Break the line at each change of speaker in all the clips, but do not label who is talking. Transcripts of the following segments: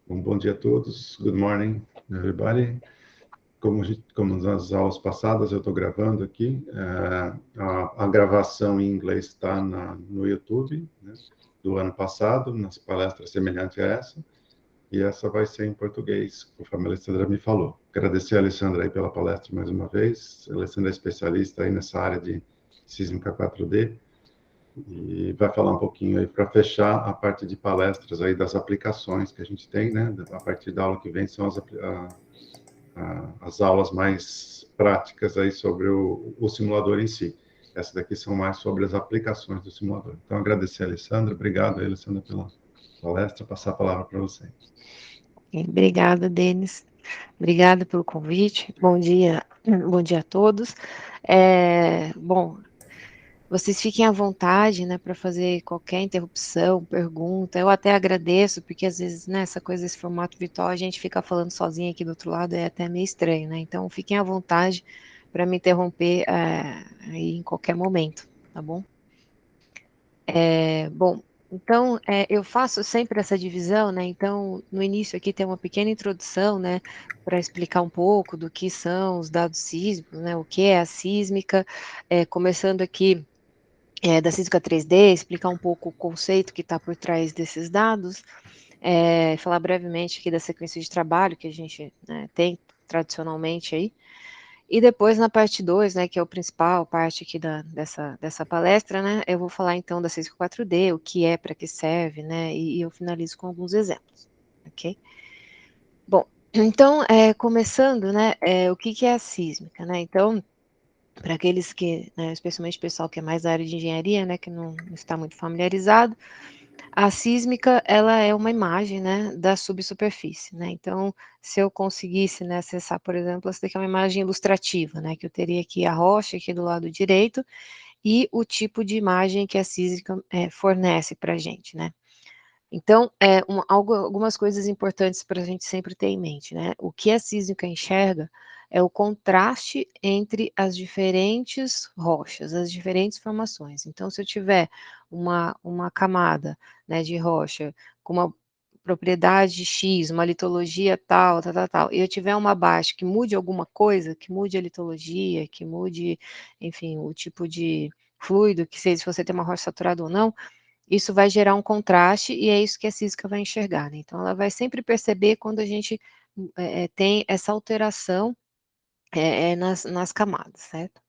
Bom dia a todos. Good morning, everybody. Como nas aulas passadas, eu estou gravando aqui. A gravação em inglês está no YouTube, né, do ano passado, nas palestras semelhantes a essa. E essa vai ser em português, conforme a Alessandra me falou. Agradecer a Alessandra aí pela palestra mais uma vez. A Alessandra é especialista aí nessa área de sísmica 4D. E vai falar um pouquinho aí para fechar a parte de palestras aí das aplicações que a gente tem, né? A partir da aula que vem são as aulas mais práticas aí sobre o simulador em si. Essas daqui são mais sobre as aplicações do simulador. Então, agradecer a Alessandra. Obrigado, Alessandra, pela palestra. Passar a palavra para você.
Obrigada, Denis. Obrigada pelo convite. Bom dia a todos. Bom, vocês fiquem à vontade, né, para fazer qualquer interrupção, pergunta. Eu até agradeço, porque às vezes, né, essa coisa, esse formato virtual, a gente fica falando sozinha aqui do outro lado, é até meio estranho, né? Então, fiquem à vontade para me interromper aí em qualquer momento, tá bom? Bom, então, eu faço sempre essa divisão, né? Então, no início aqui tem uma pequena introdução, né, para explicar um pouco do que são os dados sísmicos, né? O que é a sísmica, começando aqui da sísmica 3D, explicar um pouco o conceito que está por trás desses dados, falar brevemente aqui da sequência de trabalho que a gente, né, tem tradicionalmente aí, e depois na parte 2, né, que é o principal parte aqui dessa palestra, né, eu vou falar então da Cisco 4D, o que é, para que serve, né, e eu finalizo com alguns exemplos, ok? Bom, então, começando, né, o que é a sísmica, né, então, para aqueles que, né, especialmente o pessoal que é mais da área de engenharia, né, que não está muito familiarizado, a sísmica, ela é uma imagem, né, da subsuperfície, né, então, se eu conseguisse, né, acessar, por exemplo, essa daqui é uma imagem ilustrativa, né, que eu teria aqui a rocha, aqui do lado direito, e o tipo de imagem que a sísmica fornece para a gente, né. Então, algumas coisas importantes para a gente sempre ter em mente, né, o que a sísmica enxerga é o contraste entre as diferentes rochas, as diferentes formações. Então, se eu tiver uma camada, né, de rocha com uma propriedade X, uma litologia tal, tal, tal, tal, e eu tiver uma abaixo que mude alguma coisa, que mude a litologia, que mude, enfim, o tipo de fluido, que seja se você tem uma rocha saturada ou não, isso vai gerar um contraste e é isso que a sísmica vai enxergar, né. Então ela vai sempre perceber quando a gente, tem essa alteração, nas camadas, certo?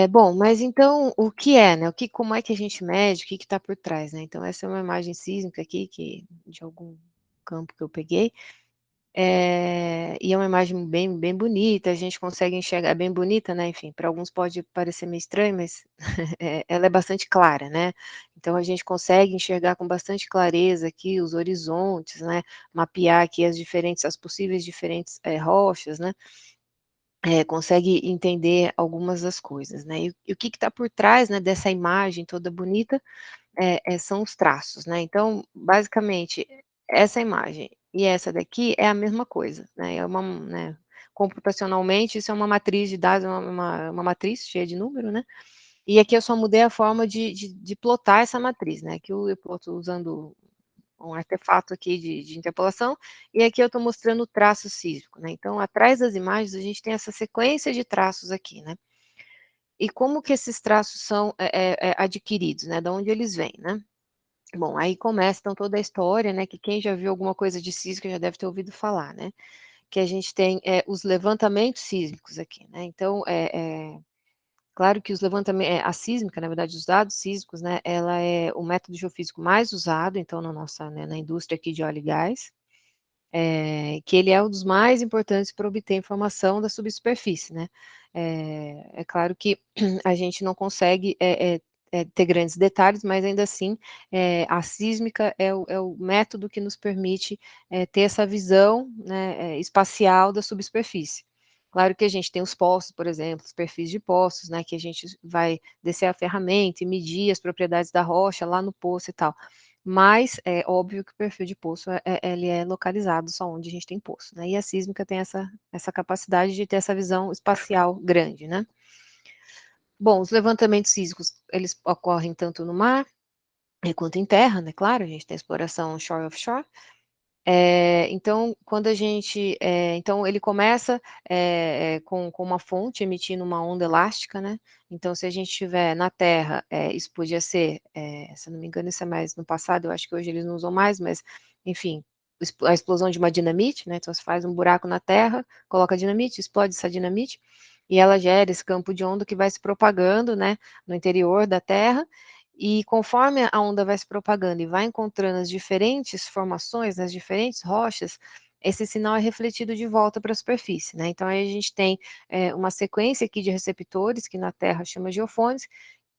Bom, mas então o que é, né, como é que a gente mede, o que está por trás, né. Então essa é uma imagem sísmica aqui que de algum campo que eu peguei, e é uma imagem bem bonita, a gente consegue enxergar é bem bonita, né, enfim, para alguns pode parecer meio estranho, mas, ela é bastante clara, né. Então a gente consegue enxergar com bastante clareza aqui os horizontes, né, mapear aqui as possíveis diferentes, rochas, né, consegue entender algumas das coisas, né. E o que está por trás, né, dessa imagem toda bonita, são os traços, né. Então, basicamente, essa imagem e essa daqui é a mesma coisa, né, né, computacionalmente isso é uma matriz de dados, uma matriz cheia de número, né, e aqui eu só mudei a forma de plotar essa matriz, né, aqui eu ploto usando um artefato aqui de interpolação, e aqui eu estou mostrando o traço sísmico, né. Então, atrás das imagens a gente tem essa sequência de traços aqui, né. E como que esses traços são, adquiridos, né, da onde eles vêm, né. Bom, aí começa então toda a história, né, que quem já viu alguma coisa de sísmica já deve ter ouvido falar, né, que a gente tem, os levantamentos sísmicos aqui, né, então, claro que a sísmica, na verdade, os dados sísmicos, né, ela é o método geofísico mais usado, então, na nossa, né, na indústria aqui de óleo e gás, que ele é um dos mais importantes para obter informação da subsuperfície, né. É claro que a gente não consegue, ter grandes detalhes, mas ainda assim, a sísmica é o método que nos permite, ter essa visão, né, espacial da subsuperfície. Claro que a gente tem os poços, por exemplo, os perfis de poços, né, que a gente vai descer a ferramenta e medir as propriedades da rocha lá no poço e tal. Mas é óbvio que o perfil de poço ele é localizado só onde a gente tem poço, né, e a sísmica tem essa capacidade de ter essa visão espacial grande, né. Bom, os levantamentos sísmicos, eles ocorrem tanto no mar, quanto em terra, né, claro, a gente tem a exploração shore offshore, Então, quando a gente, então ele começa com uma fonte emitindo uma onda elástica, né? Então, se a gente tiver na Terra, isso podia ser, se eu não me engano, isso é mais no passado, eu acho que hoje eles não usam mais, mas, enfim, a explosão de uma dinamite, né? Então, você faz um buraco na Terra, coloca dinamite, explode essa dinamite, e ela gera esse campo de onda que vai se propagando, né, no interior da Terra, e conforme a onda vai se propagando e vai encontrando as diferentes formações, as diferentes rochas, esse sinal é refletido de volta para a superfície, né? Então aí a gente tem uma sequência aqui de receptores, que na Terra chama geofones,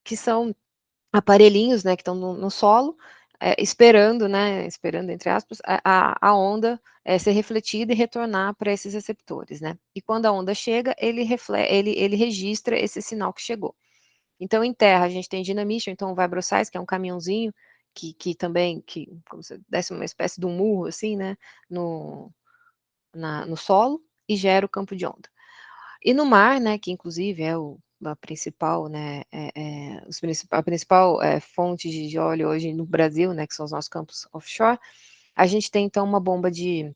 que são aparelhinhos, né, que estão no solo, esperando, né, esperando entre aspas, a onda ser refletida e retornar para esses receptores, né? E quando a onda chega, ele registra esse sinal que chegou. Então, em terra, a gente tem dinamite, ou então vibrossais, que é um caminhãozinho que também, como se desse uma espécie de um murro, assim, né, no solo, e gera o campo de onda. E no mar, né, que inclusive é a principal, né, a principal fonte de óleo hoje no Brasil, né, que são os nossos campos offshore, a gente tem, então, uma bomba de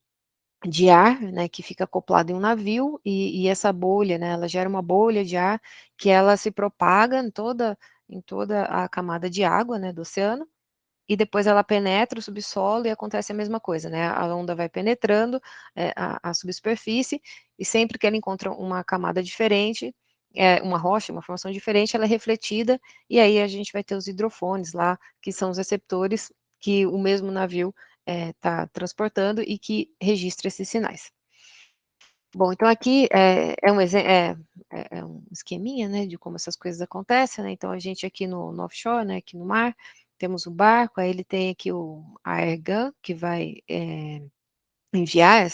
ar, né, que fica acoplado em um navio, e essa bolha, né, ela gera uma bolha de ar que ela se propaga em toda a camada de água, né, do oceano, e depois ela penetra o subsolo e acontece a mesma coisa, né, a onda vai penetrando a subsuperfície, e sempre que ela encontra uma camada diferente, uma rocha, uma formação diferente, ela é refletida, e aí a gente vai ter os hidrofones lá, que são os receptores que o mesmo navio está transportando e que registra esses sinais. Bom, então aqui é um esqueminha, né, de como essas coisas acontecem, né, então a gente aqui no offshore, né, aqui no mar, temos o barco, aí ele tem aqui a airgun, que vai enviar é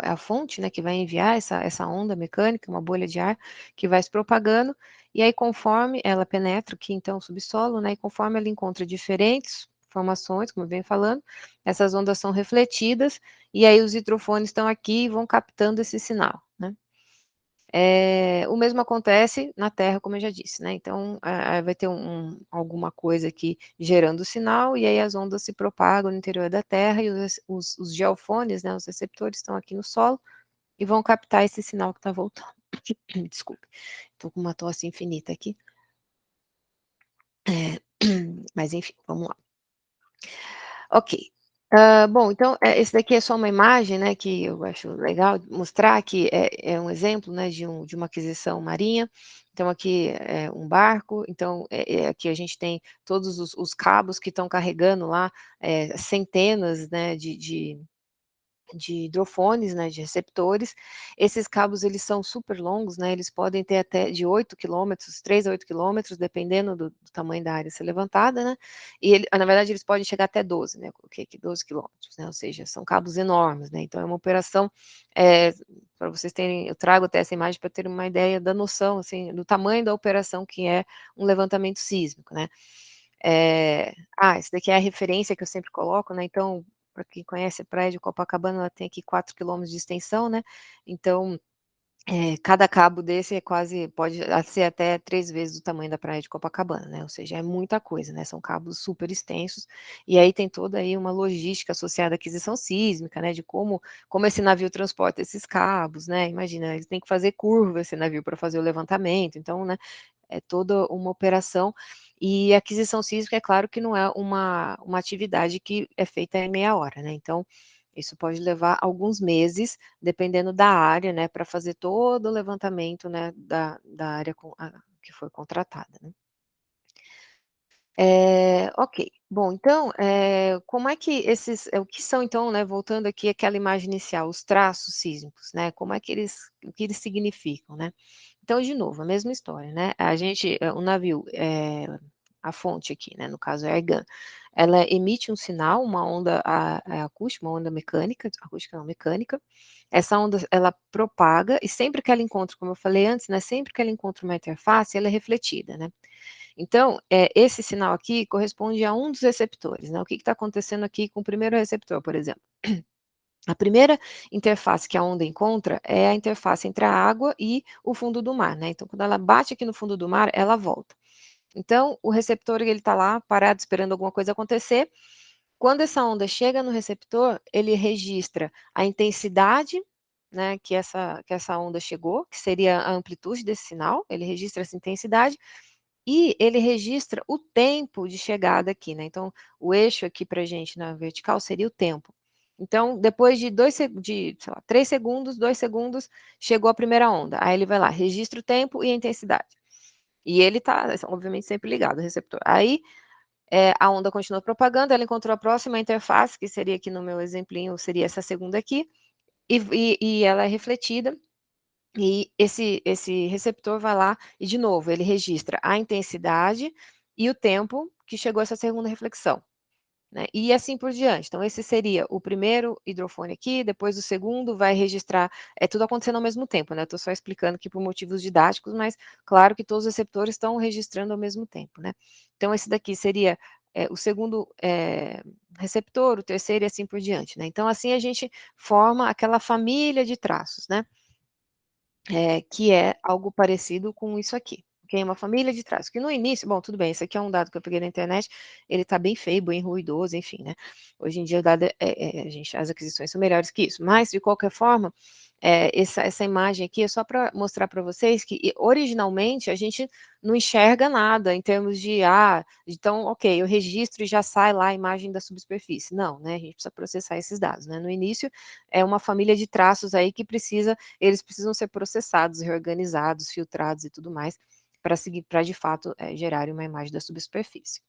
a fonte, né, que vai enviar essa onda mecânica, uma bolha de ar, que vai se propagando, e aí conforme ela penetra aqui, então, o subsolo, né, e conforme ela encontra diferentes formações, como eu venho falando, essas ondas são refletidas, e aí os hidrofones estão aqui e vão captando esse sinal, né. O mesmo acontece na Terra, como eu já disse, né, então, vai ter alguma coisa aqui gerando o sinal, e aí as ondas se propagam no interior da Terra, e os geofones, né, os receptores estão aqui no solo, e vão captar esse sinal que está voltando. Desculpe, estou com uma tosse infinita aqui. Mas enfim, vamos lá. Ok. Bom, então, esse daqui é só uma imagem, né, que eu acho legal mostrar, que é um exemplo, né, de uma aquisição marinha. Então, aqui é um barco, então, aqui a gente tem todos os cabos que estão carregando lá, centenas, né, de hidrofones, né, de receptores. Esses cabos, eles são super longos, né, eles podem ter até de 8 quilômetros, 3 a 8 quilômetros, dependendo do tamanho da área a ser levantada, né, e na verdade, eles podem chegar até 12, né, eu coloquei aqui 12 quilômetros, né, ou seja, são cabos enormes, né, então é uma operação, para vocês terem, eu trago até essa imagem para ter uma ideia da noção, assim, do tamanho da operação que é um levantamento sísmico, né. Esse daqui é a referência que eu sempre coloco, né, então, para quem conhece a praia de Copacabana, ela tem aqui 4 quilômetros de extensão, né, então, cada cabo desse pode ser até 3 vezes o tamanho da praia de Copacabana, né, ou seja, é muita coisa, né, são cabos super extensos, e aí tem toda aí uma logística associada à aquisição sísmica, né, de como esse navio transporta esses cabos, né, imagina, eles têm que fazer curva esse navio para fazer o levantamento, então, né, é toda uma operação, e a aquisição sísmica, é claro que não é uma atividade que é feita em meia hora, né, então, isso pode levar alguns meses, dependendo da área, né, para fazer todo o levantamento, né, da área que foi contratada, né. Ok. Bom, então, como é que o que são então, né, voltando aqui àquela imagem inicial, os traços sísmicos, né, como é que o que eles significam, né. Então, de novo, a mesma história, né, o navio, a fonte aqui, né, no caso é a Argan, ela emite um sinal, uma onda acústica, uma onda mecânica, acústica não, mecânica, essa onda ela propaga, e sempre que ela encontra, como eu falei antes, né, sempre que ela encontra uma interface, ela é refletida, né. Então, esse sinal aqui corresponde a um dos receptores, né, o que está acontecendo aqui com o primeiro receptor, por exemplo. A primeira interface que a onda encontra é a interface entre a água e o fundo do mar, né, então quando ela bate aqui no fundo do mar, ela volta. Então, o receptor, ele está lá parado esperando alguma coisa acontecer, Quando essa onda chega no receptor, ele registra a intensidade, né, que essa onda chegou, que seria a amplitude desse sinal, ele registra essa intensidade, e ele registra o tempo de chegada aqui, né? Então, o eixo aqui para a gente na vertical seria o tempo. Então, depois de 3 segundos, 2 segundos, chegou a primeira onda. Aí ele vai lá, registra o tempo e a intensidade. E ele está, obviamente, sempre ligado ao receptor. Aí, a onda continua propagando, ela encontrou a próxima interface, que seria aqui no meu exemplinho, seria essa segunda aqui, e ela é refletida, e esse receptor vai lá e, de novo, ele registra a intensidade e o tempo que chegou essa segunda reflexão, né? E assim por diante. Então, esse seria o primeiro hidrofone aqui, depois o segundo vai registrar, tudo acontecendo ao mesmo tempo, né? Eu estou só explicando aqui por motivos didáticos, mas claro que todos os receptores estão registrando ao mesmo tempo, né? Então, esse daqui seria o segundo receptor, o terceiro e assim por diante, né? Então, assim a gente forma aquela família de traços, né? Que é algo parecido com isso aqui, ok? Uma família de traços, que no início, bom, tudo bem, esse aqui é um dado que eu peguei na internet, ele está bem feio, bem ruidoso, enfim, né? Hoje em dia o dado as aquisições são melhores que isso, mas de qualquer forma, essa imagem aqui é só para mostrar para vocês que originalmente a gente não enxerga nada em termos de, então, ok, eu registro e já sai lá a imagem da subsuperfície. Não, né? A gente precisa processar esses dados, né? No início é uma família de traços aí que eles precisam ser processados, reorganizados, filtrados e tudo mais, para de fato gerarem uma imagem da subsuperfície.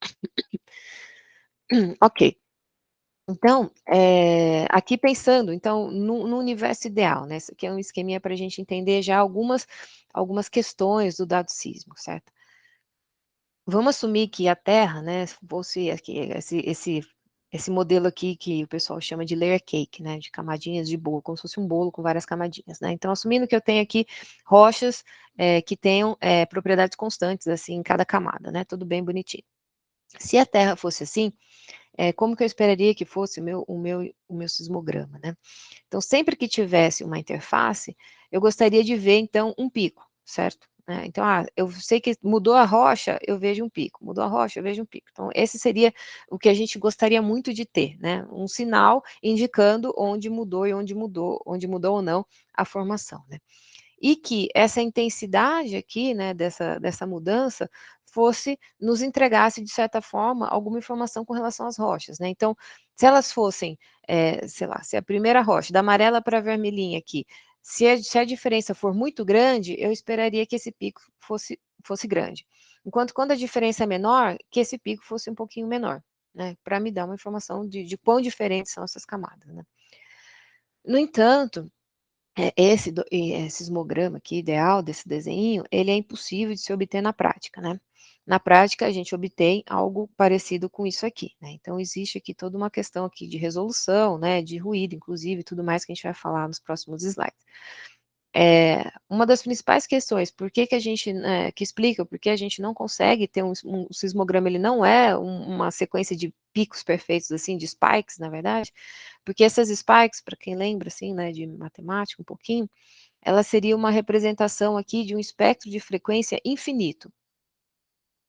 Ok. Então, aqui pensando, então, no universo ideal, né? Isso aqui é um esqueminha para a gente entender já algumas questões do dado sísmico, certo? Vamos assumir que a Terra, né, fosse aqui, esse modelo aqui que o pessoal chama de layer cake, né, de camadinhas de bolo, como se fosse um bolo com várias camadinhas, né? Então, assumindo que eu tenho aqui rochas que tenham propriedades constantes, assim, em cada camada, né? Tudo bem bonitinho. Se a Terra fosse assim, como que eu esperaria que fosse o meu sismograma, né? Então, sempre que tivesse uma interface, eu gostaria de ver, então, um pico, certo? Então, eu sei que mudou a rocha, eu vejo um pico, mudou a rocha, eu vejo um pico. Então, esse seria o que a gente gostaria muito de ter, né? Um sinal indicando onde mudou e onde mudou ou não a formação, né? E que essa intensidade aqui, né, dessa mudança, nos entregasse, de certa forma, alguma informação com relação às rochas, né? Então, se elas fossem, sei lá, se a primeira rocha, da amarela para a vermelhinha aqui, se a diferença for muito grande, eu esperaria que esse pico fosse grande. Enquanto quando a diferença é menor, que esse pico fosse um pouquinho menor, né? Para me dar uma informação de quão diferentes são essas camadas, né? No entanto, esse sismograma aqui, ideal desse desenho, ele é impossível de se obter na prática, né? Na prática, a gente obtém algo parecido com isso aqui, né? Então, existe aqui toda uma questão aqui de resolução, né, de ruído, inclusive, tudo mais que a gente vai falar nos próximos slides. Uma das principais questões, por que a gente, que explica por que a gente não consegue ter um sismograma, ele não é uma sequência de picos perfeitos, assim, de spikes, na verdade, porque essas spikes, para quem lembra, assim, né, de matemática um pouquinho, ela seria uma representação aqui de um espectro de frequência infinito.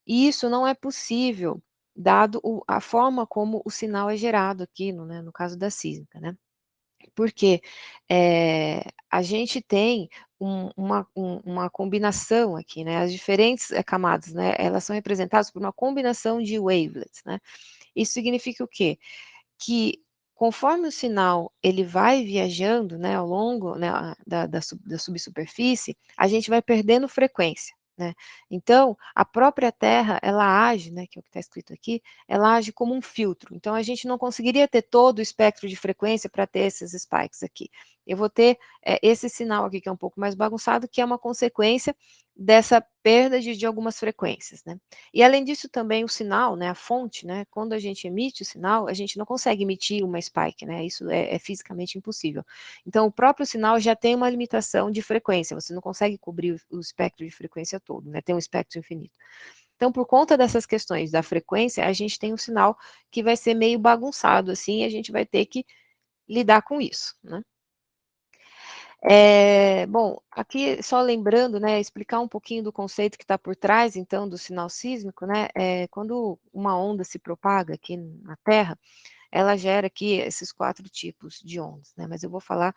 E isso não é possível, dado a forma como o sinal é gerado aqui, no caso da sísmica, né? Porque a gente tem uma combinação aqui, né? As diferentes camadas, né? Elas são representadas por uma combinação de wavelets, né? Isso significa o quê? Que conforme o sinal ele vai viajando, né, ao longo, né, da subsuperfície, a gente vai perdendo frequência, né? Então, a própria Terra, ela age, né, que é o que está escrito aqui, ela age como um filtro. Então, a gente não conseguiria ter todo o espectro de frequência para ter esses spikes aqui. Eu vou ter esse sinal aqui, que é um pouco mais bagunçado, que é uma consequência dessa perda de algumas frequências, né? E além disso também o sinal, né, a fonte, né, quando a gente emite o sinal, a gente não consegue emitir uma spike, né, isso é fisicamente impossível. Então o próprio sinal já tem uma limitação de frequência, você não consegue cobrir o espectro de frequência todo, né, tem um espectro infinito. Então por conta dessas questões da frequência, a gente tem um sinal que vai ser meio bagunçado assim, e a gente vai ter que lidar com isso, né? Bom, aqui só lembrando, né, explicar um pouquinho do conceito que está por trás, então, do sinal sísmico, né, quando uma onda se propaga aqui na Terra, ela gera aqui esses 4 tipos de ondas, né, mas eu vou falar,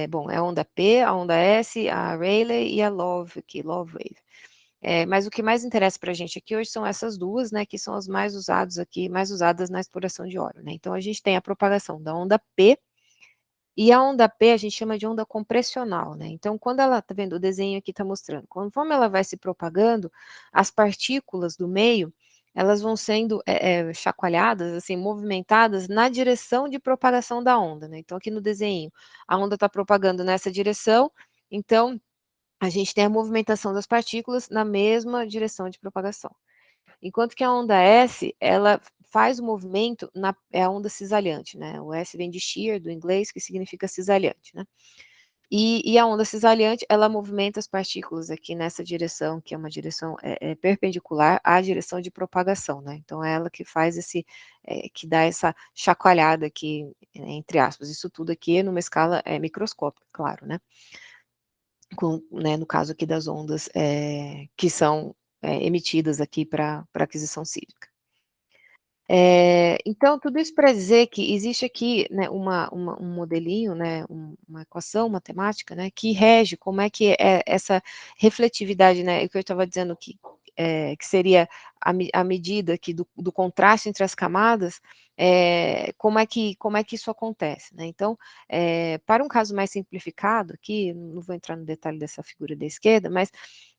bom, é a onda P, a onda S, a Rayleigh e a Love aqui, Love Wave. Mas o que mais interessa para a gente aqui hoje são essas duas, né, que são as mais usadas aqui, mais usadas na exploração de óleo, né. Então a gente tem a propagação da onda P, e a onda P a gente chama de onda compressional, né, então quando ela, tá vendo, o desenho aqui está mostrando, conforme ela vai se propagando, as partículas do meio, elas vão sendo chacoalhadas, assim, movimentadas na direção de propagação da onda, né, então aqui no desenho, a onda está propagando nessa direção, então a gente tem a movimentação das partículas na mesma direção de propagação. Enquanto que a onda S, ela faz o movimento é a onda cisalhante, né, o S vem de shear, do inglês, que significa cisalhante, né. E a onda cisalhante, ela movimenta as partículas aqui nessa direção, que é uma direção, perpendicular à direção de propagação, né, então é ela que faz que dá essa chacoalhada aqui, entre aspas, isso tudo aqui numa escala, microscópica, claro, né. Né, no caso aqui das ondas, que são, emitidas aqui para aquisição sísmica. Então tudo isso para dizer que existe aqui, né, um modelinho, né, uma equação matemática, né, que rege como é que é essa refletividade, né, o que eu estava dizendo que seria a medida aqui do contraste entre as camadas, como é que isso acontece, né. Então, para um caso mais simplificado aqui, não vou entrar no detalhe dessa figura da esquerda, mas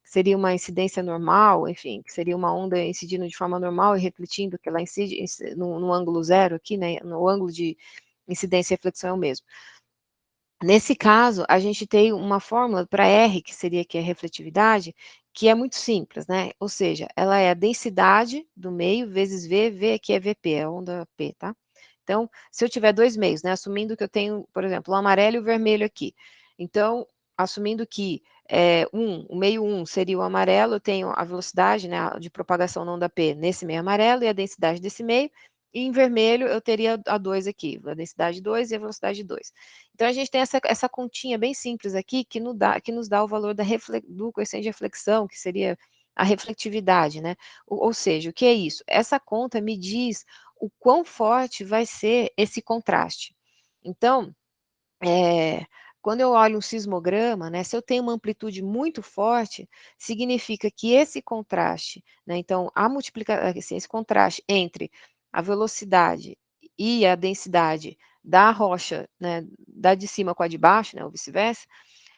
seria uma incidência normal, enfim, que seria uma onda incidindo de forma normal e refletindo, que ela incide no ângulo zero aqui, né, no ângulo de incidência e reflexão é o mesmo. Nesse caso, a gente tem uma fórmula para R, que seria aqui a refletividade, que é muito simples, né, ou seja, ela é a densidade do meio vezes V, V aqui é VP, é a onda P, tá. Então, se eu tiver 2 meios, né, assumindo que eu tenho, por exemplo, o amarelo e o vermelho aqui, então, assumindo que, o meio 1 seria o amarelo, eu tenho a velocidade, né, de propagação na onda P nesse meio amarelo e a densidade desse meio, e em vermelho eu teria a 2 aqui, a densidade 2 e a velocidade 2. Então a gente tem essa continha bem simples aqui que nos dá o valor do coeficiente de reflexão, que seria a refletividade, né. Ou seja, o que é isso? Essa conta me diz o quão forte vai ser esse contraste. Então, quando eu olho um sismograma, né, se eu tenho uma amplitude muito forte, significa que esse contraste, né, então assim, esse contraste entre a velocidade e a densidade da rocha, né, da de cima com a de baixo, né, ou vice-versa,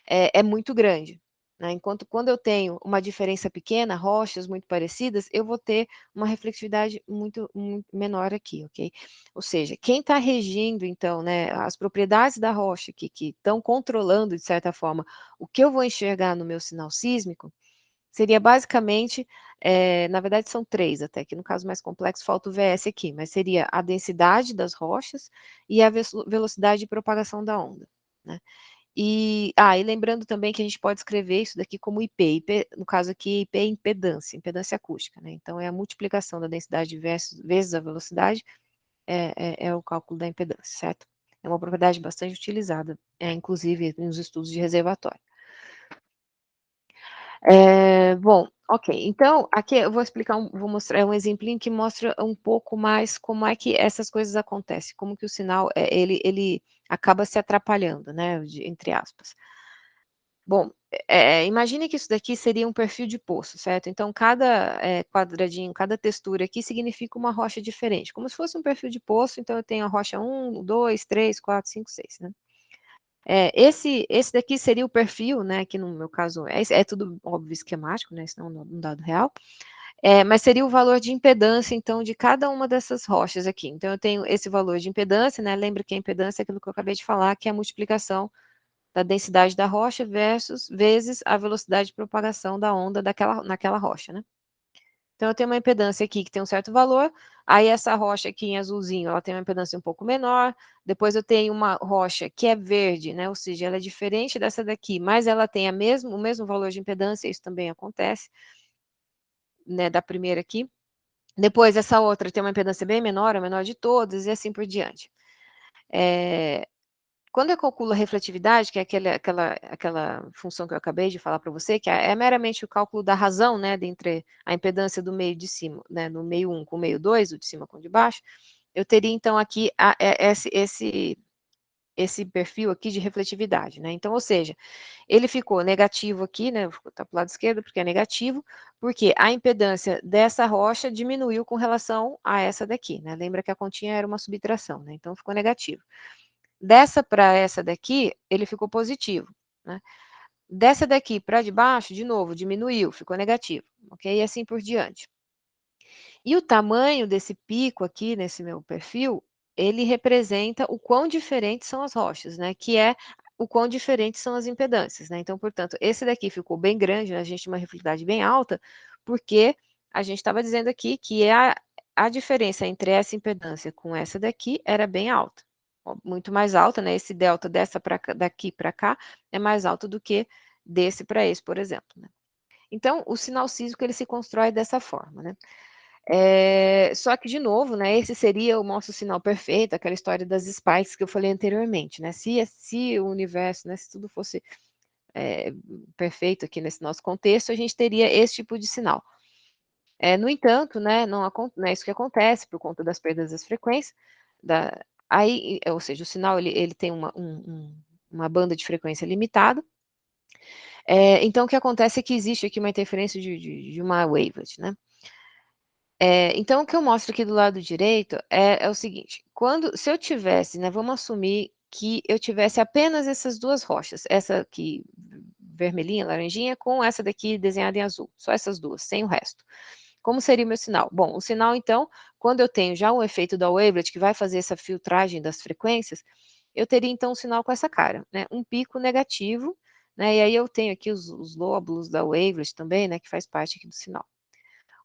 é muito grande, né, enquanto quando eu tenho uma diferença pequena, rochas muito parecidas, eu vou ter uma refletividade muito menor aqui, ok? Ou seja, quem está regindo então, né, as propriedades da rocha que estão controlando de certa forma o que eu vou enxergar no meu sinal sísmico, seria basicamente, na verdade são 3 até, que no caso mais complexo falta o VS aqui, mas seria a densidade das rochas e a velocidade de propagação da onda, né. E lembrando também que a gente pode escrever isso daqui como IP. IP, no caso aqui, IP é impedância acústica, né, então é a multiplicação da densidade vezes a velocidade, é o cálculo da impedância, certo? É uma propriedade bastante utilizada, inclusive nos estudos de reservatório. Bom, ok, então aqui eu vou mostrar um exemplinho que mostra um pouco mais como é que essas coisas acontecem, como que o sinal, ele acaba se atrapalhando, né, entre aspas. Bom, imagine que isso daqui seria um perfil de poço, certo? Então cada, quadradinho, cada textura aqui significa uma rocha diferente, como se fosse um perfil de poço, então eu tenho a rocha 1, 2, 3, 4, 5, 6, né. Esse daqui seria o perfil, né, que no meu caso é tudo óbvio esquemático, né, isso não é um dado real, mas seria o valor de impedância então de cada uma dessas rochas aqui. Então eu tenho esse valor de impedância, né, lembra que a impedância é aquilo que eu acabei de falar, que é a multiplicação da densidade da rocha vezes a velocidade de propagação da onda naquela rocha, né. Então eu tenho uma impedância aqui que tem um certo valor, aí essa rocha aqui em azulzinho, ela tem uma impedância um pouco menor, depois eu tenho uma rocha que é verde, né, ou seja, ela é diferente dessa daqui, mas ela tem o mesmo valor de impedância, isso também acontece, né, da primeira aqui. Depois essa outra tem uma impedância bem menor, a menor de todas, e assim por diante. Quando eu calculo a refletividade, que é aquela função que eu acabei de falar para você, que é meramente o cálculo da razão, né, entre a impedância do meio de cima, né, no meio 1 com o meio 2, o de cima com o de baixo, eu teria, então, aqui esse perfil aqui de refletividade, né? Então, ou seja, ele ficou negativo aqui, né? Tá para o lado esquerdo porque é negativo, porque a impedância dessa rocha diminuiu com relação a essa daqui, né? Lembra que a continha era uma subtração, né? Então ficou negativo. Dessa para essa daqui, ele ficou positivo, né? Dessa daqui para de baixo, de novo, diminuiu, ficou negativo, ok? E assim por diante. E o tamanho desse pico aqui, nesse meu perfil, ele representa o quão diferentes são as rochas, né? Que é o quão diferentes são as impedâncias, né? Então, portanto, esse daqui ficou bem grande, né? A gente tem uma refletividade bem alta, porque a gente estava dizendo aqui que a diferença entre essa impedância com essa daqui era bem alta, muito mais alta, né? Esse delta daqui para cá é mais alto do que desse para esse, por exemplo, né? Então, o sinal sísmico ele se constrói dessa forma, né? Só que, de novo, né, esse seria o nosso sinal perfeito, aquela história das spikes que eu falei anteriormente, né? Se o universo, né, se tudo fosse perfeito aqui nesse nosso contexto, a gente teria esse tipo de sinal. No entanto, né, não é isso que acontece por conta das perdas das frequências, ou seja, o sinal ele tem uma banda de frequência limitada. Então, o que acontece é que existe aqui uma interferência de uma wavelet, né? Então, o que eu mostro aqui do lado direito é o seguinte, se eu tivesse, né, vamos assumir que eu tivesse apenas essas duas rochas, essa aqui vermelhinha, laranjinha, com essa daqui desenhada em azul, só essas duas, sem o resto. Como seria o meu sinal? Bom, o sinal, então, quando eu tenho já o efeito da wavelet, que vai fazer essa filtragem das frequências, eu teria, então, um sinal com essa cara, né, um pico negativo, né, e aí eu tenho aqui os lóbulos da wavelet também, né, que faz parte aqui do sinal.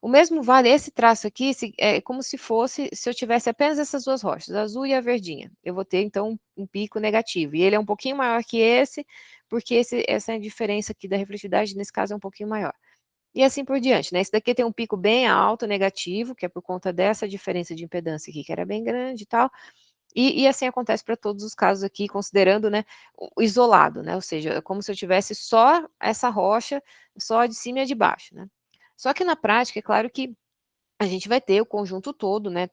O mesmo vale, esse traço aqui, é como se fosse, se eu tivesse apenas essas duas rochas, a azul e a verdinha. Eu vou ter, então, um pico negativo. E ele é um pouquinho maior que esse, porque essa diferença aqui da refletividade, nesse caso, é um pouquinho maior. E assim por diante, né? Esse daqui tem um pico bem alto, negativo, que é por conta dessa diferença de impedância aqui, que era bem grande e tal. E assim acontece para todos os casos aqui, considerando, né, o isolado, né? Ou seja, é como se eu tivesse só essa rocha, só de cima e a de baixo, né? Só que na prática, é claro que a gente vai ter o conjunto todo, né,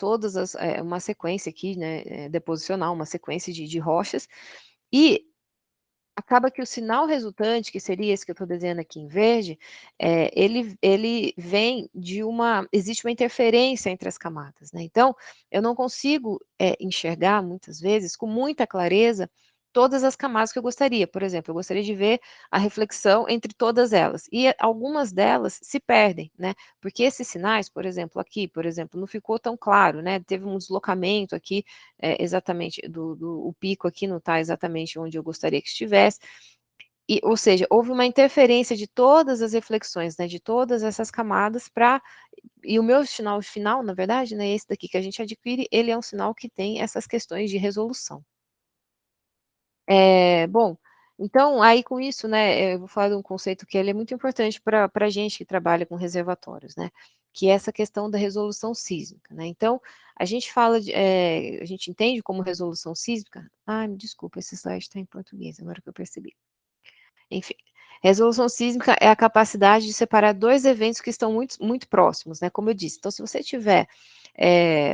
uma sequência aqui, né, deposicional, uma sequência de rochas, e acaba que o sinal resultante, que seria esse que eu estou desenhando aqui em verde, ele vem existe uma interferência entre as camadas, né? Então, eu não consigo enxergar, muitas vezes, com muita clareza, todas as camadas que eu gostaria. Por exemplo, eu gostaria de ver a reflexão entre todas elas, e algumas delas se perdem, né? Porque esses sinais, por exemplo, aqui, por exemplo, não ficou tão claro, né? Teve um deslocamento aqui, exatamente, o pico aqui não está exatamente onde eu gostaria que estivesse, ou seja, houve uma interferência de todas as reflexões, né, de todas essas camadas e o meu sinal final, na verdade, né, esse daqui que a gente adquire, ele é um sinal que tem essas questões de resolução. Bom, então, aí com isso, né, eu vou falar de um conceito que ele é muito importante para a gente que trabalha com reservatórios, né, que é essa questão da resolução sísmica, né. Então, a gente fala a gente entende como resolução sísmica. Me desculpa, esse slide está em português, agora que eu percebi. Enfim, resolução sísmica é a capacidade de separar dois eventos que estão muito, muito próximos, né, como eu disse. Então, se você tiver,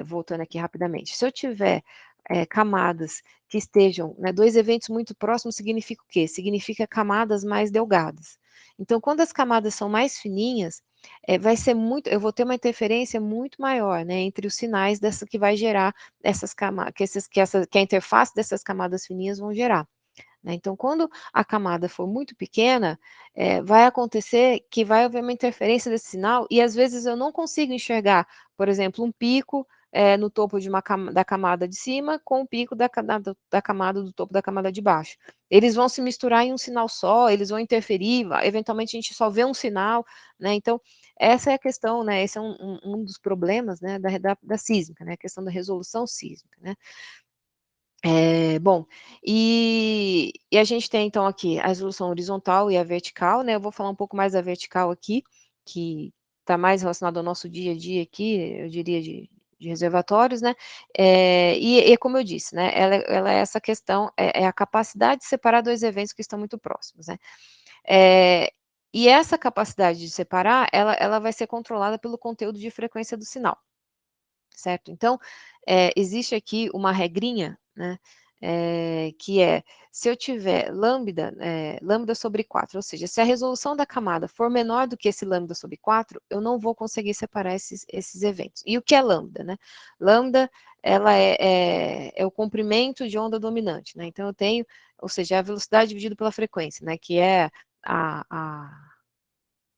voltando aqui rapidamente, se eu tiver camadas que estejam, né, dois eventos muito próximos, significa o quê? Significa camadas mais delgadas. Então, quando as camadas são mais fininhas, eu vou ter uma interferência muito maior, né, entre os sinais que vai gerar essas camadas, que a interface dessas camadas fininhas vão gerar. Né? Então, quando a camada for muito pequena, vai acontecer que vai haver uma interferência desse sinal e às vezes eu não consigo enxergar, por exemplo, um pico no topo da camada de cima com o pico da camada do topo da camada de baixo. Eles vão se misturar em um sinal só, eles vão interferir, eventualmente a gente só vê um sinal, né? Então, essa é a questão, né? Esse é um dos problemas, né, da sísmica, né? A questão da resolução sísmica, né? Bom, e a gente tem então aqui a resolução horizontal e a vertical, né? Eu vou falar um pouco mais da vertical aqui, que está mais relacionado ao nosso dia a dia aqui, eu diria de reservatórios, né? Como eu disse, né? Ela é essa questão, é a capacidade de separar dois eventos que estão muito próximos, né? E essa capacidade de separar, ela vai ser controlada pelo conteúdo de frequência do sinal. certo? Então, existe aqui uma regrinha, né, que é, se eu tiver lambda sobre 4, ou seja, se a resolução da camada for menor do que esse lambda sobre 4, eu não vou conseguir separar esses eventos. E o que é lambda, né? Lambda, ela é o comprimento de onda dominante, né? Então, eu tenho, ou seja, a velocidade dividida pela frequência, né, que é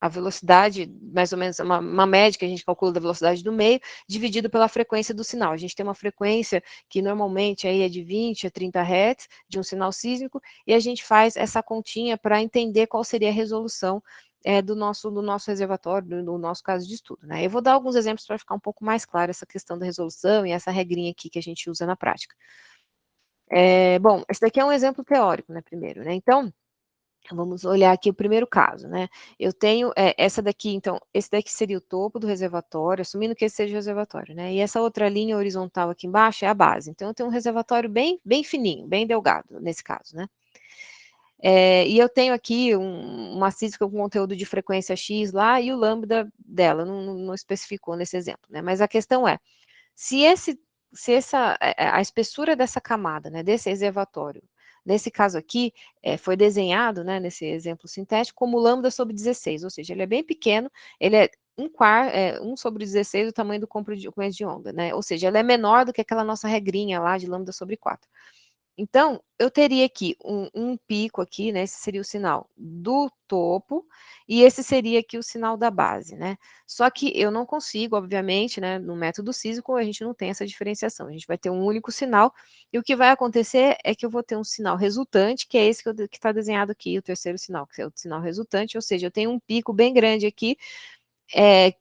a velocidade, mais ou menos, uma média que a gente calcula da velocidade do meio, dividido pela frequência do sinal. A gente tem uma frequência que normalmente aí é de 20 a 30 Hz, de um sinal sísmico, e a gente faz essa continha para entender qual seria a resolução do nosso reservatório, no nosso caso de estudo, né? Eu vou dar alguns exemplos para ficar um pouco mais claro essa questão da resolução e essa regrinha aqui que a gente usa na prática. Bom, esse daqui é um exemplo teórico, né, primeiro, né? Então, vamos olhar aqui o primeiro caso, né? Eu tenho essa daqui, então, esse daqui seria o topo do reservatório, assumindo que esse seja o reservatório, né? E essa outra linha horizontal aqui embaixo é a base. Então, eu tenho um reservatório bem fininho, bem delgado, nesse caso, né? E eu tenho aqui uma sísmica com conteúdo de frequência X lá e o lambda dela, não especificou nesse exemplo, né? Mas a questão é, se a espessura dessa camada, né, desse reservatório, nesse caso aqui, foi desenhado, né, nesse exemplo sintético, como lambda sobre 16, ou seja, ele é bem pequeno, ele é 1 sobre 16 o tamanho do comprimento de onda, né, ou seja, ele é menor do que aquela nossa regrinha lá de lambda sobre 4. Então, eu teria aqui um pico aqui, né? Esse seria o sinal do topo, e esse seria aqui o sinal da base, né? Só que eu não consigo, obviamente, né? No método sísmico, a gente não tem essa diferenciação. A gente vai ter um único sinal, e o que vai acontecer é que eu vou ter um sinal resultante, que é esse que está desenhado aqui, o terceiro sinal, que é o sinal resultante, ou seja, eu tenho um pico bem grande aqui,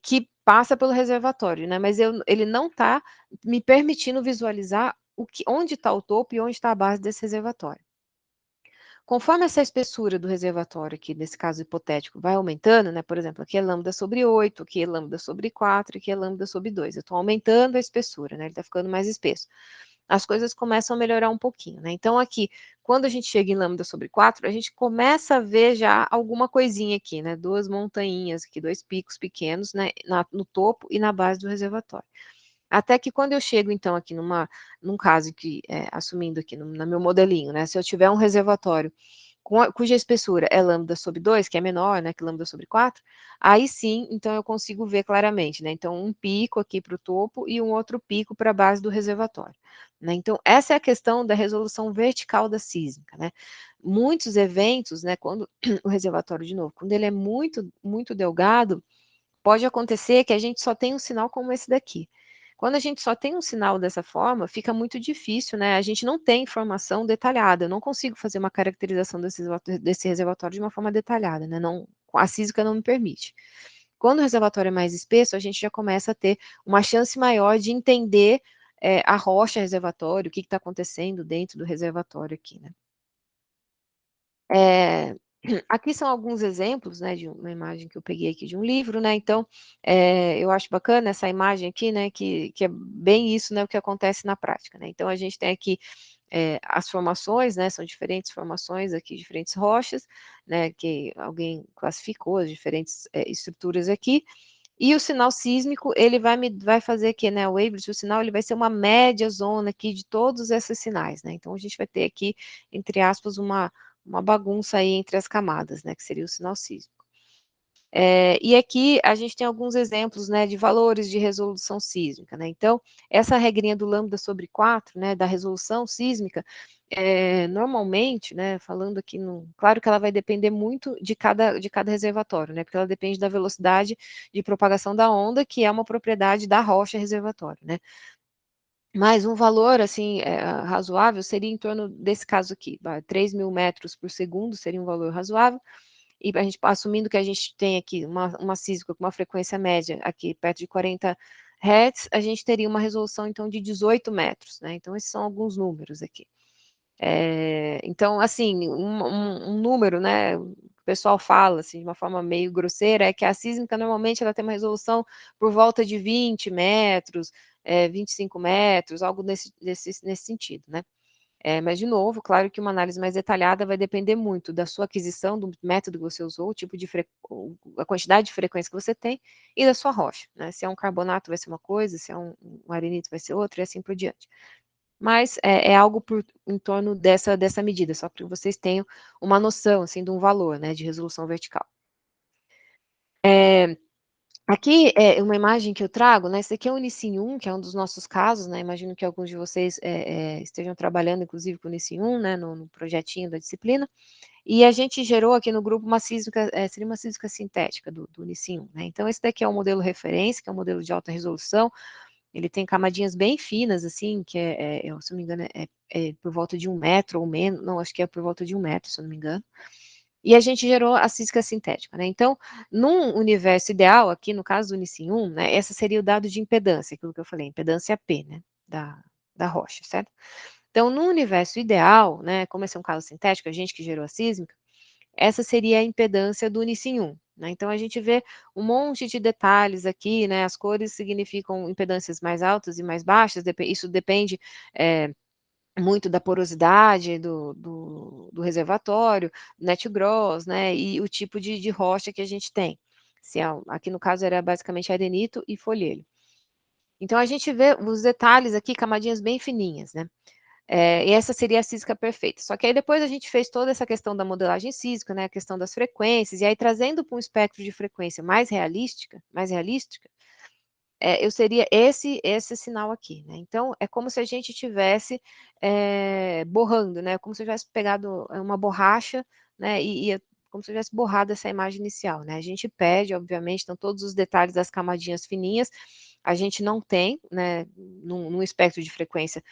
que passa pelo reservatório, né? Mas ele não está me permitindo visualizar onde está o topo e onde está a base desse reservatório. Conforme essa espessura do reservatório aqui, nesse caso hipotético, vai aumentando, né? Por exemplo, aqui é lambda sobre 8, aqui é lambda sobre 4, aqui é lambda sobre 2. Eu estou aumentando a espessura, né? Ele está ficando mais espesso. As coisas começam a melhorar um pouquinho, né? Então, aqui, quando a gente chega em lambda sobre 4, a gente começa a ver já alguma coisinha aqui, né? 2 montanhas aqui, 2 picos pequenos, né? No topo e na base do reservatório. Até que quando eu chego, então, aqui num caso que, assumindo aqui no meu modelinho, né? Se eu tiver um reservatório cuja espessura é lambda sobre 2, que é menor, né, que lambda sobre 4, aí sim, então eu consigo ver claramente, né, então um pico aqui para o topo e um outro pico para a base do reservatório, né, então essa é a questão da resolução vertical da sísmica, né, muitos eventos, né, quando o reservatório, de novo, quando ele é muito delgado, pode acontecer que a gente só tem um sinal como esse daqui. Quando a gente só tem um sinal dessa forma, fica muito difícil, né? A gente não tem informação detalhada. Eu não consigo fazer uma caracterização desse reservatório de uma forma detalhada, né? Não, a física não me permite. Quando o reservatório é mais espesso, a gente já começa a ter uma chance maior de entender a rocha reservatório, o que está acontecendo dentro do reservatório aqui, né? Aqui são alguns exemplos, né, de uma imagem que eu peguei aqui de um livro, né, então, eu acho bacana essa imagem aqui, né, que é bem isso, né, o que acontece na prática, né, então a gente tem aqui as formações, né, são diferentes formações aqui, diferentes rochas, né, que alguém classificou as diferentes estruturas aqui, e o sinal sísmico, ele vai fazer aqui, né, o Weiblet, o sinal, ele vai ser uma média zona aqui de todos esses sinais, né, então a gente vai ter aqui, entre aspas, uma bagunça aí entre as camadas, né, que seria o sinal sísmico. E aqui a gente tem alguns exemplos, né, de valores de resolução sísmica, né, então, essa regrinha do lambda sobre 4, né, da resolução sísmica, normalmente, né, falando aqui, claro que ela vai depender muito de cada reservatório, né, porque ela depende da velocidade de propagação da onda, que é uma propriedade da rocha reservatório, né. Mas um valor, assim, razoável seria em torno desse caso aqui, 3.000 metros por segundo seria um valor razoável, e a gente, assumindo que a gente tem aqui uma sísmica com uma frequência média aqui perto de 40 Hz, a gente teria uma resolução, então, de 18 metros, né, então esses são alguns números aqui. Então, assim, um número, né, o pessoal fala, assim, de uma forma meio grosseira, é que a sísmica, normalmente, ela tem uma resolução por volta de 20 metros, 25 metros, algo nesse sentido, né. Mas, de novo, claro que uma análise mais detalhada vai depender muito da sua aquisição, do método que você usou, o tipo de a quantidade de frequência que você tem e da sua rocha, né? Se é um carbonato vai ser uma coisa, se é um arenito vai ser outra e assim por diante. Mas é algo em torno dessa medida, só para que vocês tenham uma noção, assim, de um valor, né, de resolução vertical. Aqui é uma imagem que eu trago, né, esse aqui é o Unicim 1, que é um dos nossos casos, né, imagino que alguns de vocês estejam trabalhando, inclusive, com o Unicim 1, né, no projetinho da disciplina, e a gente gerou aqui no grupo uma sísmica, seria uma sísmica sintética do Unicim 1, né, então esse daqui é o modelo referência, que é um modelo de alta resolução, ele tem camadinhas bem finas, assim, que se não me engano, é por volta de 1 metro ou menos, não, acho que é por volta de 1 metro, se eu não me engano, e a gente gerou a física sintética, né? Então, num universo ideal, aqui no caso do Unicim 1, né, essa seria o dado de impedância, aquilo que eu falei, impedância P, né, da rocha, certo? Então, no universo ideal, né, como esse é um caso sintético, a gente que gerou a sísmica, essa seria a impedância do Unicim 1, né? Então, a gente vê um monte de detalhes aqui, né, as cores significam impedâncias mais altas e mais baixas, isso depende muito da porosidade do reservatório, net gross, né, e o tipo de rocha que a gente tem. Aqui no caso era basicamente arenito e folhelho. Então a gente vê os detalhes aqui, camadinhas bem fininhas, né? E essa seria a sísmica perfeita. Só que aí depois a gente fez toda essa questão da modelagem sísmica, né, a questão das frequências, e aí trazendo para um espectro de frequência mais realística, eu seria esse sinal aqui, né? Então, é como se a gente tivesse borrando, né? Como se eu tivesse pegado uma borracha, né? Como se eu tivesse borrado essa imagem inicial, né? A gente perde, obviamente, então todos os detalhes das camadinhas fininhas, a gente não tem, né? Num espectro de frequência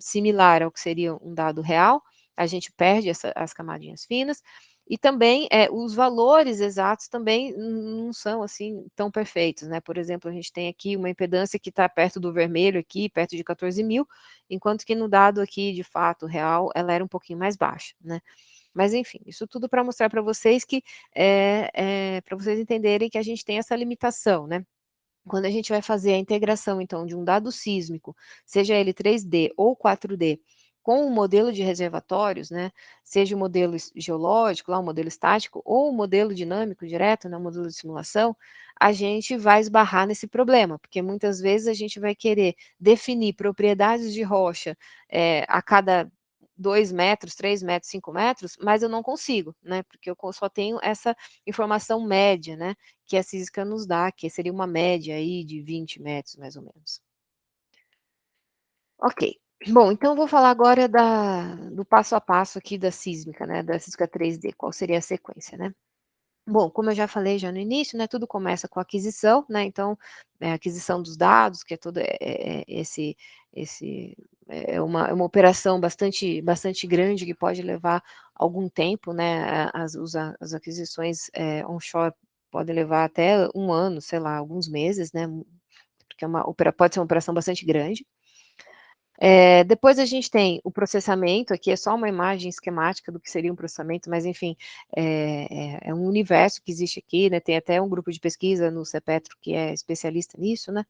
similar ao que seria um dado real, a gente perde as camadinhas finas, e também os valores exatos também não são assim tão perfeitos, né? Por exemplo, a gente tem aqui uma impedância que está perto do vermelho aqui, perto de 14.000, enquanto que no dado aqui, de fato, real, ela era um pouquinho mais baixa, né? Mas, enfim, isso tudo para mostrar para vocês que, para vocês entenderem que a gente tem essa limitação, né? Quando a gente vai fazer a integração, então, de um dado sísmico, seja ele 3D ou 4D, com um modelo de reservatórios, né, seja o modelo geológico, lá, o modelo estático, ou o modelo dinâmico direto, né, o modelo de simulação, a gente vai esbarrar nesse problema, porque muitas vezes a gente vai querer definir propriedades de rocha a cada 2 metros, 3 metros, 5 metros, mas eu não consigo, né, porque eu só tenho essa informação média, né, que a sísmica nos dá, que seria uma média aí de 20 metros, mais ou menos. Ok. Bom, então vou falar agora do passo a passo aqui da sísmica, né, da sísmica 3D, qual seria a sequência, né? Bom, como eu já falei já no início, né, tudo começa com a aquisição, né, então, a aquisição dos dados, que é todo é uma operação bastante grande, que pode levar algum tempo, né, as aquisições onshore podem levar até 1 ano, sei lá, alguns meses, né, porque pode ser uma operação bastante grande. Depois a gente tem o processamento, aqui é só uma imagem esquemática do que seria um processamento, mas enfim, é um universo que existe aqui, né, tem até um grupo de pesquisa no CEPETRO que é especialista nisso, né,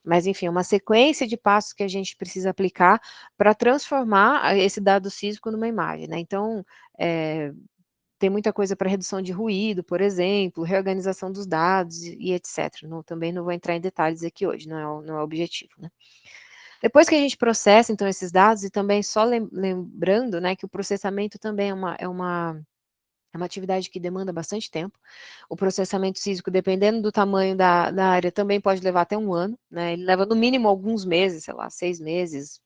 mas enfim, é uma sequência de passos que a gente precisa aplicar para transformar esse dado sísmico numa imagem, né, então, tem muita coisa para redução de ruído, por exemplo, reorganização dos dados e etc. Também não vou entrar em detalhes aqui hoje, não é o objetivo, né. Depois que a gente processa, então, esses dados, e também só lembrando, né, que o processamento também é uma atividade que demanda bastante tempo. O processamento sísmico, dependendo do tamanho da área, também pode levar até 1 ano, né, ele leva no mínimo alguns meses, sei lá, 6 meses,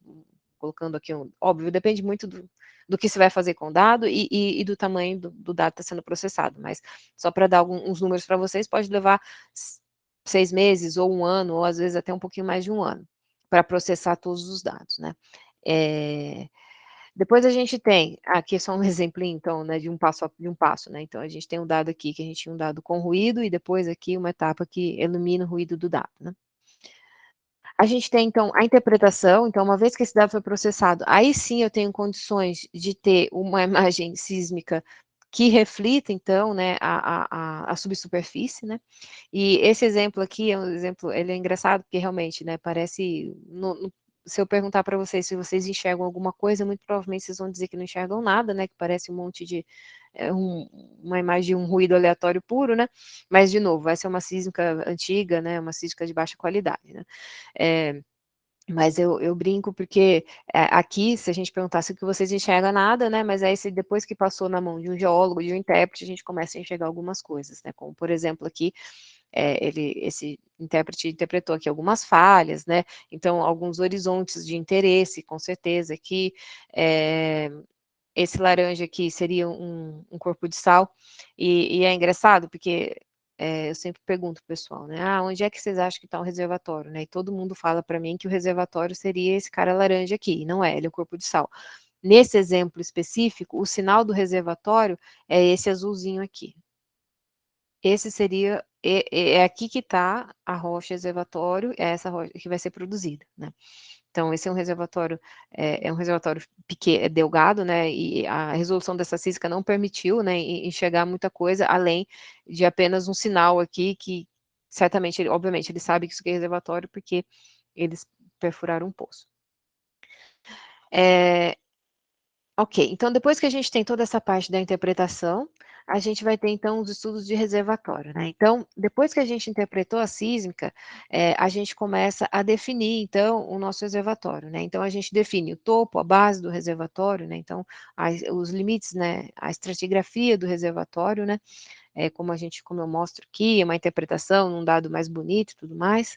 colocando aqui óbvio, depende muito do que você vai fazer com o dado e do tamanho do dado que está sendo processado, mas só para dar uns números para vocês, pode levar 6 meses, ou 1 ano, ou às vezes até um pouquinho mais de 1 ano, para processar todos os dados, né. Depois a gente tem, aqui é só um exemplinho então, né, de um passo, né, então a gente tem um dado aqui, que a gente tinha um dado com ruído, e depois aqui uma etapa que elimina o ruído do dado, né. A gente tem então a interpretação, então uma vez que esse dado foi processado, aí sim eu tenho condições de ter uma imagem sísmica que reflita então, né, a subsuperfície, né, e esse exemplo aqui é um exemplo, ele é engraçado porque realmente, né, parece, se eu perguntar para vocês se vocês enxergam alguma coisa, muito provavelmente vocês vão dizer que não enxergam nada, né, que parece um monte de, uma imagem de um ruído aleatório puro, né, mas, de novo, essa é uma sísmica antiga, né, uma sísmica de baixa qualidade, né. Mas eu brinco porque aqui, se a gente perguntasse o que vocês enxergam nada, né, mas aí depois que passou na mão de um geólogo, de um intérprete, a gente começa a enxergar algumas coisas, né, como, por exemplo, aqui, esse intérprete interpretou aqui algumas falhas, né, então alguns horizontes de interesse, com certeza, aqui, esse laranja aqui seria um corpo de sal, e é engraçado porque eu sempre pergunto para o pessoal, né, onde é que vocês acham que está o reservatório, né, e todo mundo fala para mim que o reservatório seria esse cara laranja aqui, e não é, ele é o corpo de sal. Nesse exemplo específico, o sinal do reservatório é esse azulzinho aqui. Esse seria, é aqui que está a rocha reservatório, é essa rocha que vai ser produzida, né. Então, esse é um reservatório, é um reservatório pequeno, delgado, né, e a resolução dessa sísmica não permitiu, né, enxergar muita coisa, além de apenas um sinal aqui que, certamente, obviamente, ele sabe que isso aqui é reservatório, porque eles perfuraram um poço. Ok, então depois que a gente tem toda essa parte da interpretação, a gente vai ter então os estudos de reservatório, né. Então, depois que a gente interpretou a sísmica, a gente começa a definir então o nosso reservatório, né. Então a gente define o topo, a base do reservatório, né, então os limites, né, a estratigrafia do reservatório, né, como eu mostro aqui, é uma interpretação num dado mais bonito e tudo mais.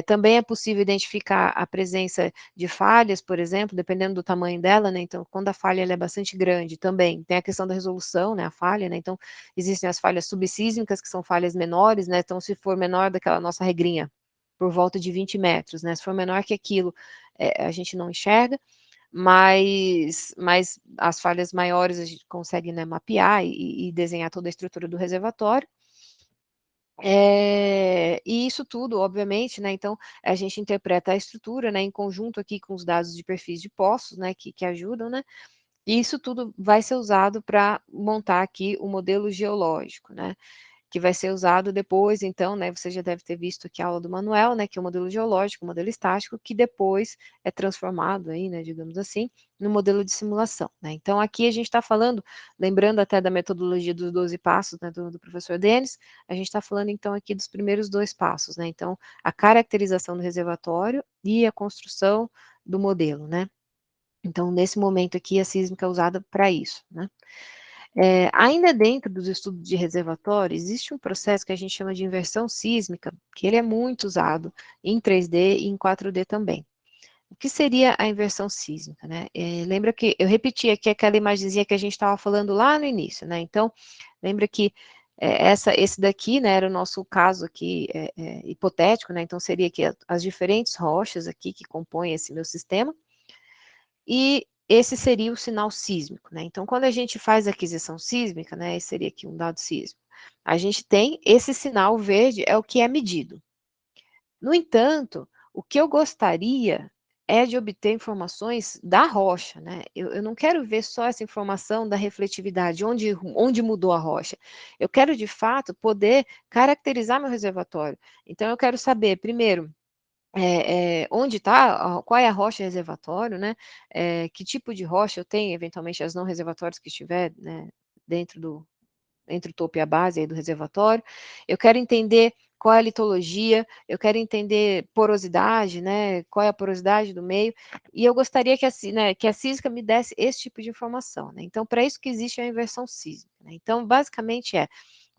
Também é possível identificar a presença de falhas, por exemplo, dependendo do tamanho dela, né, então quando a falha ela é bastante grande também, tem a questão da resolução, né, a falha, né, então existem as falhas subsísmicas, que são falhas menores, né, então se for menor daquela nossa regrinha, por volta de 20 metros, né, se for menor que aquilo, a gente não enxerga, mas as falhas maiores a gente consegue, né, mapear e desenhar toda a estrutura do reservatório. E isso tudo, obviamente, né, então a gente interpreta a estrutura, né, em conjunto aqui com os dados de perfis de poços, né, que ajudam, né, e isso tudo vai ser usado para montar aqui o modelo geológico, né, que vai ser usado depois, então, né, você já deve ter visto aqui a aula do Manuel, né, que é o modelo geológico, o modelo estático, que depois é transformado aí, né, digamos assim, no modelo de simulação, né. Então aqui a gente está falando, lembrando até da metodologia dos 12 passos, né, do professor Denis, a gente está falando então aqui dos primeiros 2 passos, né, então a caracterização do reservatório e a construção do modelo, né. Então nesse momento aqui a sísmica é usada para isso, né. Ainda dentro dos estudos de reservatório, existe um processo que a gente chama de inversão sísmica, que ele é muito usado em 3D e em 4D também. O que seria a inversão sísmica, né? Lembra que eu repeti aqui aquela imagenzinha que a gente estava falando lá no início, né? Então, lembra que esse daqui, né, era o nosso caso aqui hipotético, né? Então, seria que as diferentes rochas aqui que compõem esse meu sistema, e esse seria o sinal sísmico, né? Então, quando a gente faz a aquisição sísmica, né, esse seria aqui um dado sísmico, a gente tem esse sinal verde, é o que é medido. No entanto, o que eu gostaria é de obter informações da rocha, né? Eu não quero ver só essa informação da refletividade, onde mudou a rocha. Eu quero, de fato, poder caracterizar meu reservatório. Então, eu quero saber, primeiro, onde está, qual é a rocha reservatório, né, que tipo de rocha eu tenho, eventualmente as não reservatórios que estiver, né, dentro entre o topo e a base aí do reservatório. Eu quero entender qual é a litologia, eu quero entender porosidade, né, qual é a porosidade do meio, e eu gostaria que a sísmica me desse esse tipo de informação, né. Então, para isso que existe a inversão sísmica, né. Então, basicamente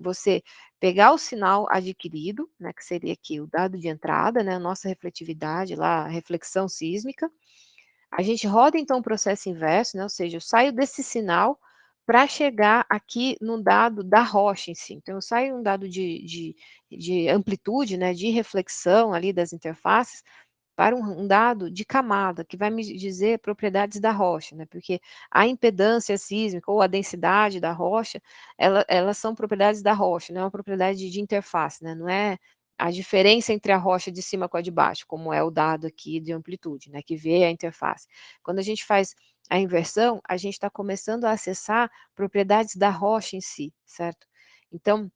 você pegar o sinal adquirido, né, que seria aqui o dado de entrada, né, a nossa refletividade lá, a reflexão sísmica, a gente roda então o processo inverso, né, ou seja, eu saio desse sinal para chegar aqui no dado da rocha em si. Então eu saio um dado de amplitude, né, de reflexão ali das interfaces, para um dado de camada, que vai me dizer propriedades da rocha, né, porque a impedância sísmica ou a densidade da rocha, elas são propriedades da rocha, não é uma propriedade de interface, né, não é a diferença entre a rocha de cima com a de baixo, como é o dado aqui de amplitude, né, que vê a interface. Quando a gente faz a inversão, a gente está começando a acessar propriedades da rocha em si, certo? Então,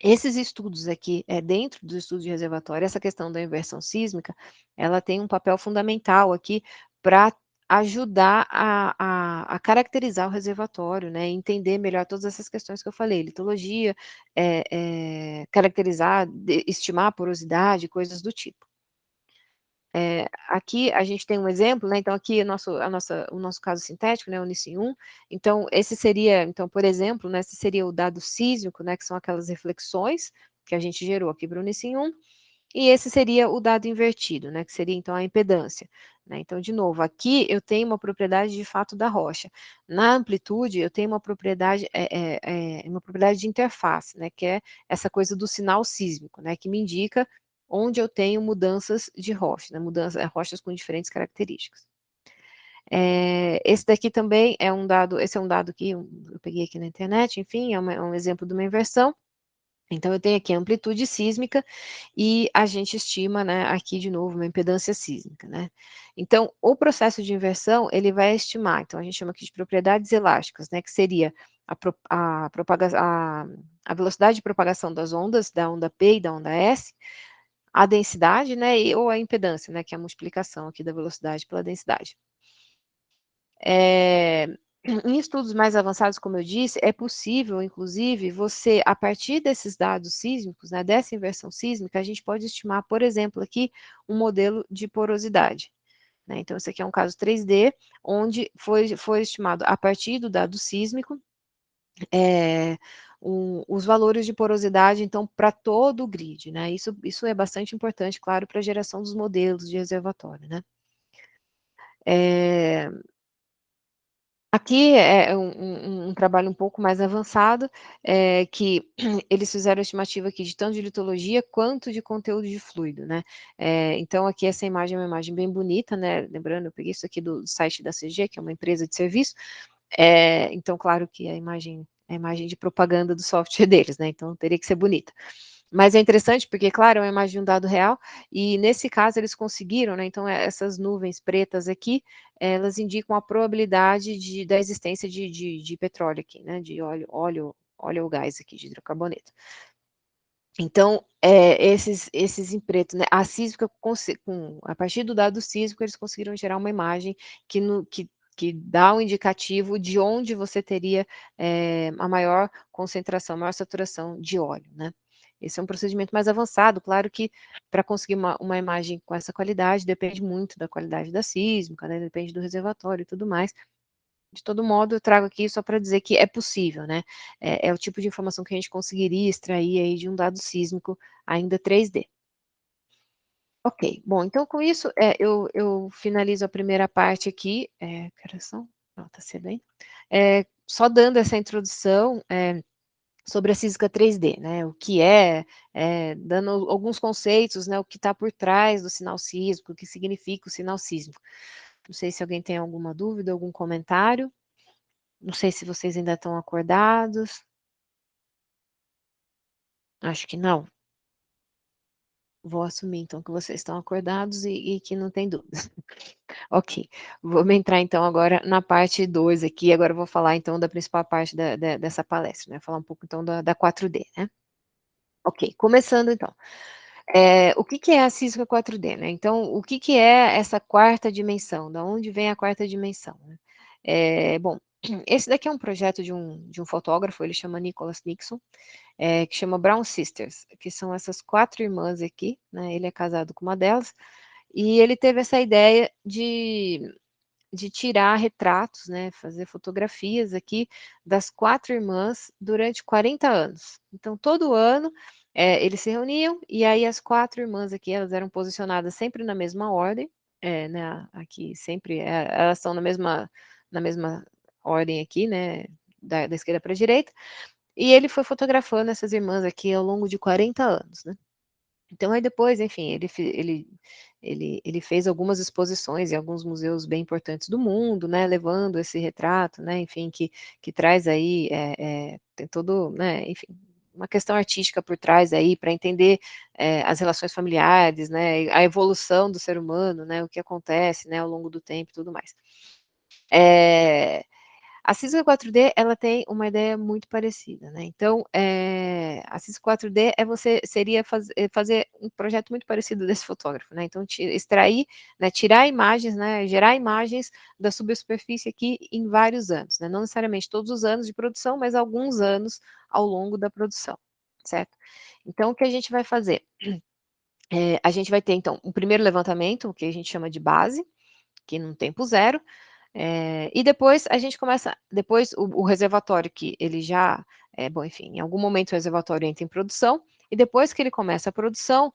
Esses estudos aqui, dentro do estudo de reservatório, essa questão da inversão sísmica, ela tem um papel fundamental aqui para ajudar a caracterizar o reservatório, né, entender melhor todas essas questões que eu falei, litologia, caracterizar, estimar a porosidade, coisas do tipo. Aqui a gente tem um exemplo, né, então aqui o nosso caso sintético, né, o NICI 1, então esse seria, então, por exemplo, né, esse seria o dado sísmico, né, que são aquelas reflexões que a gente gerou aqui para o NICI 1, e esse seria o dado invertido, né, que seria então a impedância, né. Então, de novo, aqui eu tenho uma propriedade de fato da rocha. Na amplitude, eu tenho uma propriedade de interface, né, que é essa coisa do sinal sísmico, né, que me indica onde eu tenho mudanças de rocha, né, rochas com diferentes características. Esse daqui também é um dado, esse é um dado que eu peguei aqui na internet, enfim, é um exemplo de uma inversão. Então, eu tenho aqui a amplitude sísmica e a gente estima, né, aqui de novo, uma impedância sísmica, né. Então, o processo de inversão, ele vai estimar, então a gente chama aqui de propriedades elásticas, né, que seria a velocidade de propagação das ondas, da onda P e da onda S, a densidade, né, ou a impedância, né, que é a multiplicação aqui da velocidade pela densidade. Em estudos mais avançados, como eu disse, é possível, inclusive, você, a partir desses dados sísmicos, né, dessa inversão sísmica, a gente pode estimar, por exemplo, aqui, um modelo de porosidade, né. Então, esse aqui é um caso 3D, onde foi estimado, a partir do dado sísmico, os valores de porosidade, então, para todo o grid, né. Isso é bastante importante, claro, para a geração dos modelos de reservatório, né. Aqui é um trabalho um pouco mais avançado, que eles fizeram a estimativa aqui de tanto de litologia quanto de conteúdo de fluido, né. Então aqui essa imagem é uma imagem bem bonita, né, lembrando, eu peguei isso aqui do site da CG, que é uma empresa de serviço, então claro que a imagem é a imagem de propaganda do software deles, né, então teria que ser bonita. Mas é interessante porque, claro, é uma imagem de um dado real, e nesse caso eles conseguiram, né, então essas nuvens pretas aqui, elas indicam a probabilidade da existência de petróleo aqui, né, de óleo ou gás aqui, de hidrocarboneto. Então, esses em preto, né, a sísmica a partir do dado sísmico, eles conseguiram gerar uma imagem que dá um indicativo de onde você teria, a maior concentração, a maior saturação de óleo, né. Esse é um procedimento mais avançado, claro que para conseguir uma imagem com essa qualidade, depende muito da qualidade da sísmica, né, depende do reservatório e tudo mais. De todo modo, eu trago aqui só para dizer que é possível, né, é o tipo de informação que a gente conseguiria extrair aí de um dado sísmico ainda 3D. Ok, bom, então com isso, eu finalizo a primeira parte aqui, que horas são? Não, tá cedo ainda. Só dando essa introdução, sobre a física 3D, né, o que dando alguns conceitos, né, o que está por trás do sinal sísmico, o que significa o sinal sísmico. Não sei se alguém tem alguma dúvida, algum comentário. Não sei se vocês ainda estão acordados. Acho que não. Vou assumir então que vocês estão acordados e que não tem dúvidas. Ok, vamos entrar então agora na parte 2 aqui, agora eu vou falar então da principal parte dessa palestra, né, falar um pouco então da 4D, né. Ok, começando então. O que que é a física 4D, né, então o que que é essa quarta dimensão, da onde vem a quarta dimensão, né? Bom, esse daqui é um projeto de um fotógrafo, ele chama Nicholas Nixon, que chama Brown Sisters, que são essas 4 irmãs aqui, né, ele é casado com uma delas, e ele teve essa ideia de tirar retratos, né, fazer fotografias aqui das 4 irmãs durante 40 anos. Então todo ano, eles se reuniam, e aí as 4 irmãs aqui, elas eram posicionadas sempre na mesma ordem, né, aqui sempre, elas estão na mesma ordem aqui, né, da esquerda para a direita, e ele foi fotografando essas irmãs aqui ao longo de 40 anos, né. Então aí depois, enfim, ele fez algumas exposições em alguns museus bem importantes do mundo, né, levando esse retrato, né, enfim, que traz aí, tem todo, né, enfim, uma questão artística por trás aí para entender, as relações familiares, né, a evolução do ser humano, né, o que acontece, né, ao longo do tempo e tudo mais. A Sísmica 4D, ela tem uma ideia muito parecida, né? Então, a Sísmica 4D seria fazer um projeto muito parecido desse fotógrafo, né? Então, extrair, né, tirar imagens, né, gerar imagens da subsuperfície aqui em vários anos, né? Não necessariamente todos os anos de produção, mas alguns anos ao longo da produção, certo? Então, o que a gente vai fazer? A gente vai ter, então, um primeiro levantamento, o que a gente chama de base, que num tempo zero, e depois a gente começa, depois o reservatório que ele já, bom, enfim, em algum momento o reservatório entra em produção, e depois que ele começa a produção,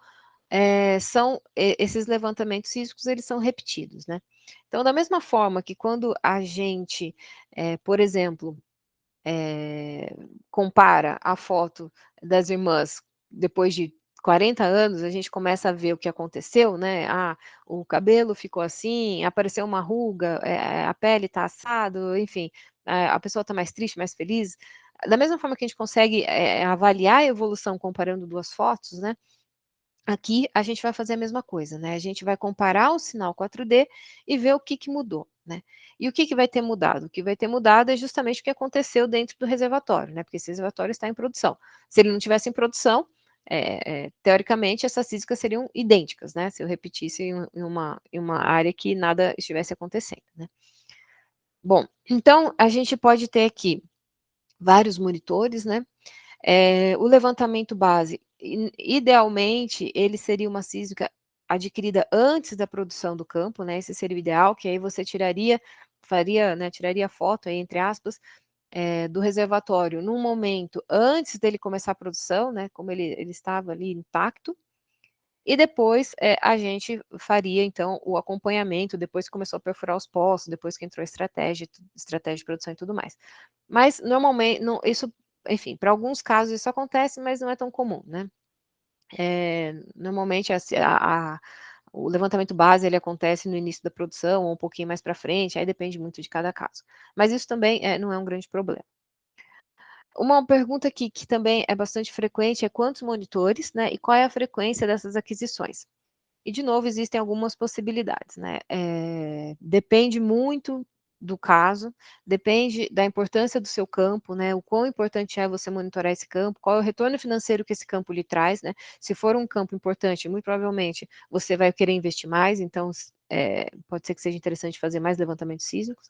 esses levantamentos sísmicos, eles são repetidos, né? Então, da mesma forma que quando a gente, por exemplo, compara a foto das irmãs depois de 40 anos, a gente começa a ver o que aconteceu, né? Ah, o cabelo ficou assim, apareceu uma ruga, a pele está assada, enfim, a pessoa está mais triste, mais feliz. Da mesma forma que a gente consegue avaliar a evolução comparando duas fotos, né? Aqui a gente vai fazer a mesma coisa, né? A gente vai comparar o sinal 4D e ver o que mudou, né? E o que vai ter mudado? O que vai ter mudado é justamente o que aconteceu dentro do reservatório, né? Porque esse reservatório está em produção. Se ele não tivesse em produção, teoricamente essas físicas seriam idênticas, né? Se eu repetisse em uma área que nada estivesse acontecendo, né? Bom, então a gente pode ter aqui vários monitores, né? O levantamento base, idealmente, ele seria uma sísmica adquirida antes da produção do campo, né? Esse seria o ideal, que aí você tiraria a foto, aí, entre aspas, do reservatório num momento antes dele começar a produção, né? Como ele estava ali intacto. E depois a gente faria, então, o acompanhamento, depois que começou a perfurar os poços, depois que entrou a estratégia de produção e tudo mais. Mas, normalmente, não, isso, enfim, para alguns casos isso acontece, mas não é tão comum, né? Normalmente, o levantamento base, ele acontece no início da produção, ou um pouquinho mais para frente, aí depende muito de cada caso. Mas isso também não é um grande problema. Uma pergunta aqui que também é bastante frequente é quantos monitores, né, e qual é a frequência dessas aquisições? E, de novo, existem algumas possibilidades, né? Depende muito do caso, depende da importância do seu campo, né? O quão importante é você monitorar esse campo, qual é o retorno financeiro que esse campo lhe traz, né? Se for um campo importante, muito provavelmente você vai querer investir mais, então pode ser que seja interessante fazer mais levantamentos sísmicos.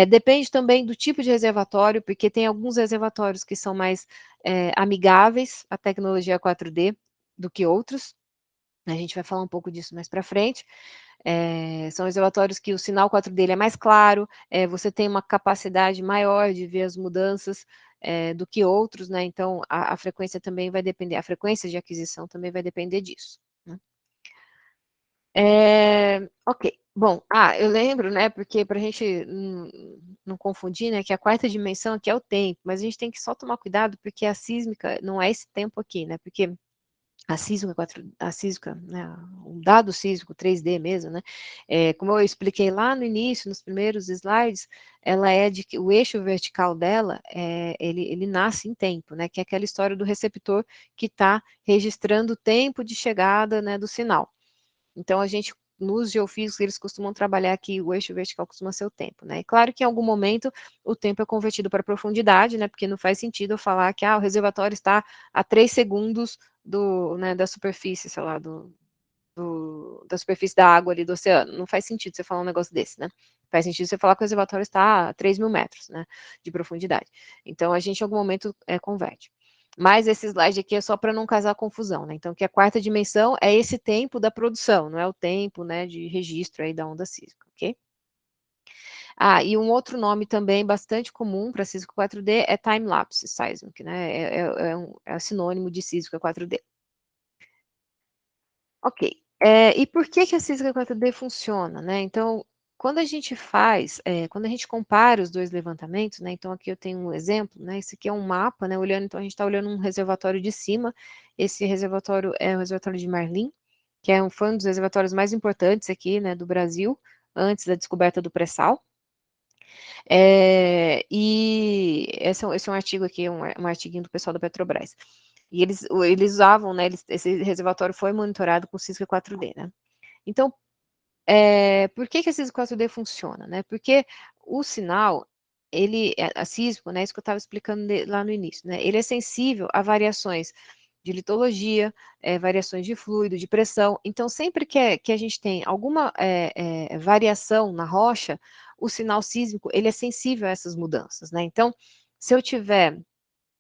Depende também do tipo de reservatório, porque tem alguns reservatórios que são mais amigáveis à tecnologia 4D do que outros. A gente vai falar um pouco disso mais para frente. São reservatórios que o sinal 4D dele é mais claro, você tem uma capacidade maior de ver as mudanças do que outros, né? Então, a frequência também vai depender, a frequência de aquisição também vai depender disso, né? Ok, bom, eu lembro, né, porque para a gente não confundir, né, que a quarta dimensão aqui é o tempo, mas a gente tem que só tomar cuidado, porque a sísmica não é esse tempo aqui, né, porque a sísmica, né, o dado sísmico 3D mesmo, né, como eu expliquei lá no início, nos primeiros slides, ela é de que o eixo vertical dela, ele nasce em tempo, né, que é aquela história do receptor que está registrando o tempo de chegada, né, do sinal. Então, nos geofísicos, eles costumam trabalhar que o eixo vertical costuma ser o tempo, né? E claro que em algum momento o tempo é convertido para profundidade, né? Porque não faz sentido eu falar que o reservatório está a 3 segundos da superfície, sei lá, da superfície da água ali do oceano. Não faz sentido você falar um negócio desse, né? Faz sentido você falar que o reservatório está a 3.000 metros, né, de profundidade. Então, a gente, em algum momento, converte. Mas esse slide aqui é só para não causar confusão, né? Então, que a quarta dimensão é esse tempo da produção, não é o tempo, né, de registro aí da onda sísmica, ok? E um outro nome também bastante comum para sísmica 4D é time-lapse seismic, né? É sinônimo de sísmica 4D. Ok. E por que a sísmica 4D funciona, né? Então, quando a gente quando a gente compara os dois levantamentos, né? Então, aqui eu tenho um exemplo, né? Esse aqui é um mapa, né? Então, a gente está olhando um reservatório de cima. Esse reservatório é o reservatório de Marlim, que foi um dos reservatórios mais importantes aqui, né? Do Brasil, antes da descoberta do pré-sal. E esse é um artigo aqui, um artiguinho do pessoal da Petrobras. E eles usavam, né? Esse reservatório foi monitorado com sísmica 4D, né? Então, por que a sísmica 4D funciona, né? Porque o sinal, ele é sísmico, né, isso que eu estava explicando lá no início, né, ele é sensível a variações de litologia, variações de fluido, de pressão. Então, sempre que a gente tem alguma variação na rocha, o sinal sísmico, ele é sensível a essas mudanças, né? Então, se eu tiver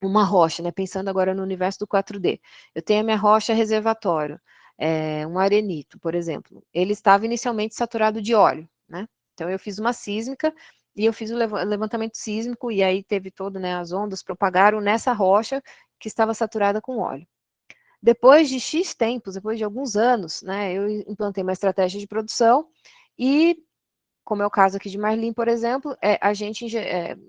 uma rocha, né, pensando agora no universo do 4D, eu tenho a minha rocha reservatório, um arenito, por exemplo, ele estava inicialmente saturado de óleo, né? Então, eu fiz uma sísmica e eu fiz o levantamento sísmico e aí teve todo, né, as ondas propagaram nessa rocha que estava saturada com óleo. Depois de X tempos, depois de alguns anos, né, eu implantei uma estratégia de produção e, como é o caso aqui de Marlim, por exemplo, a gente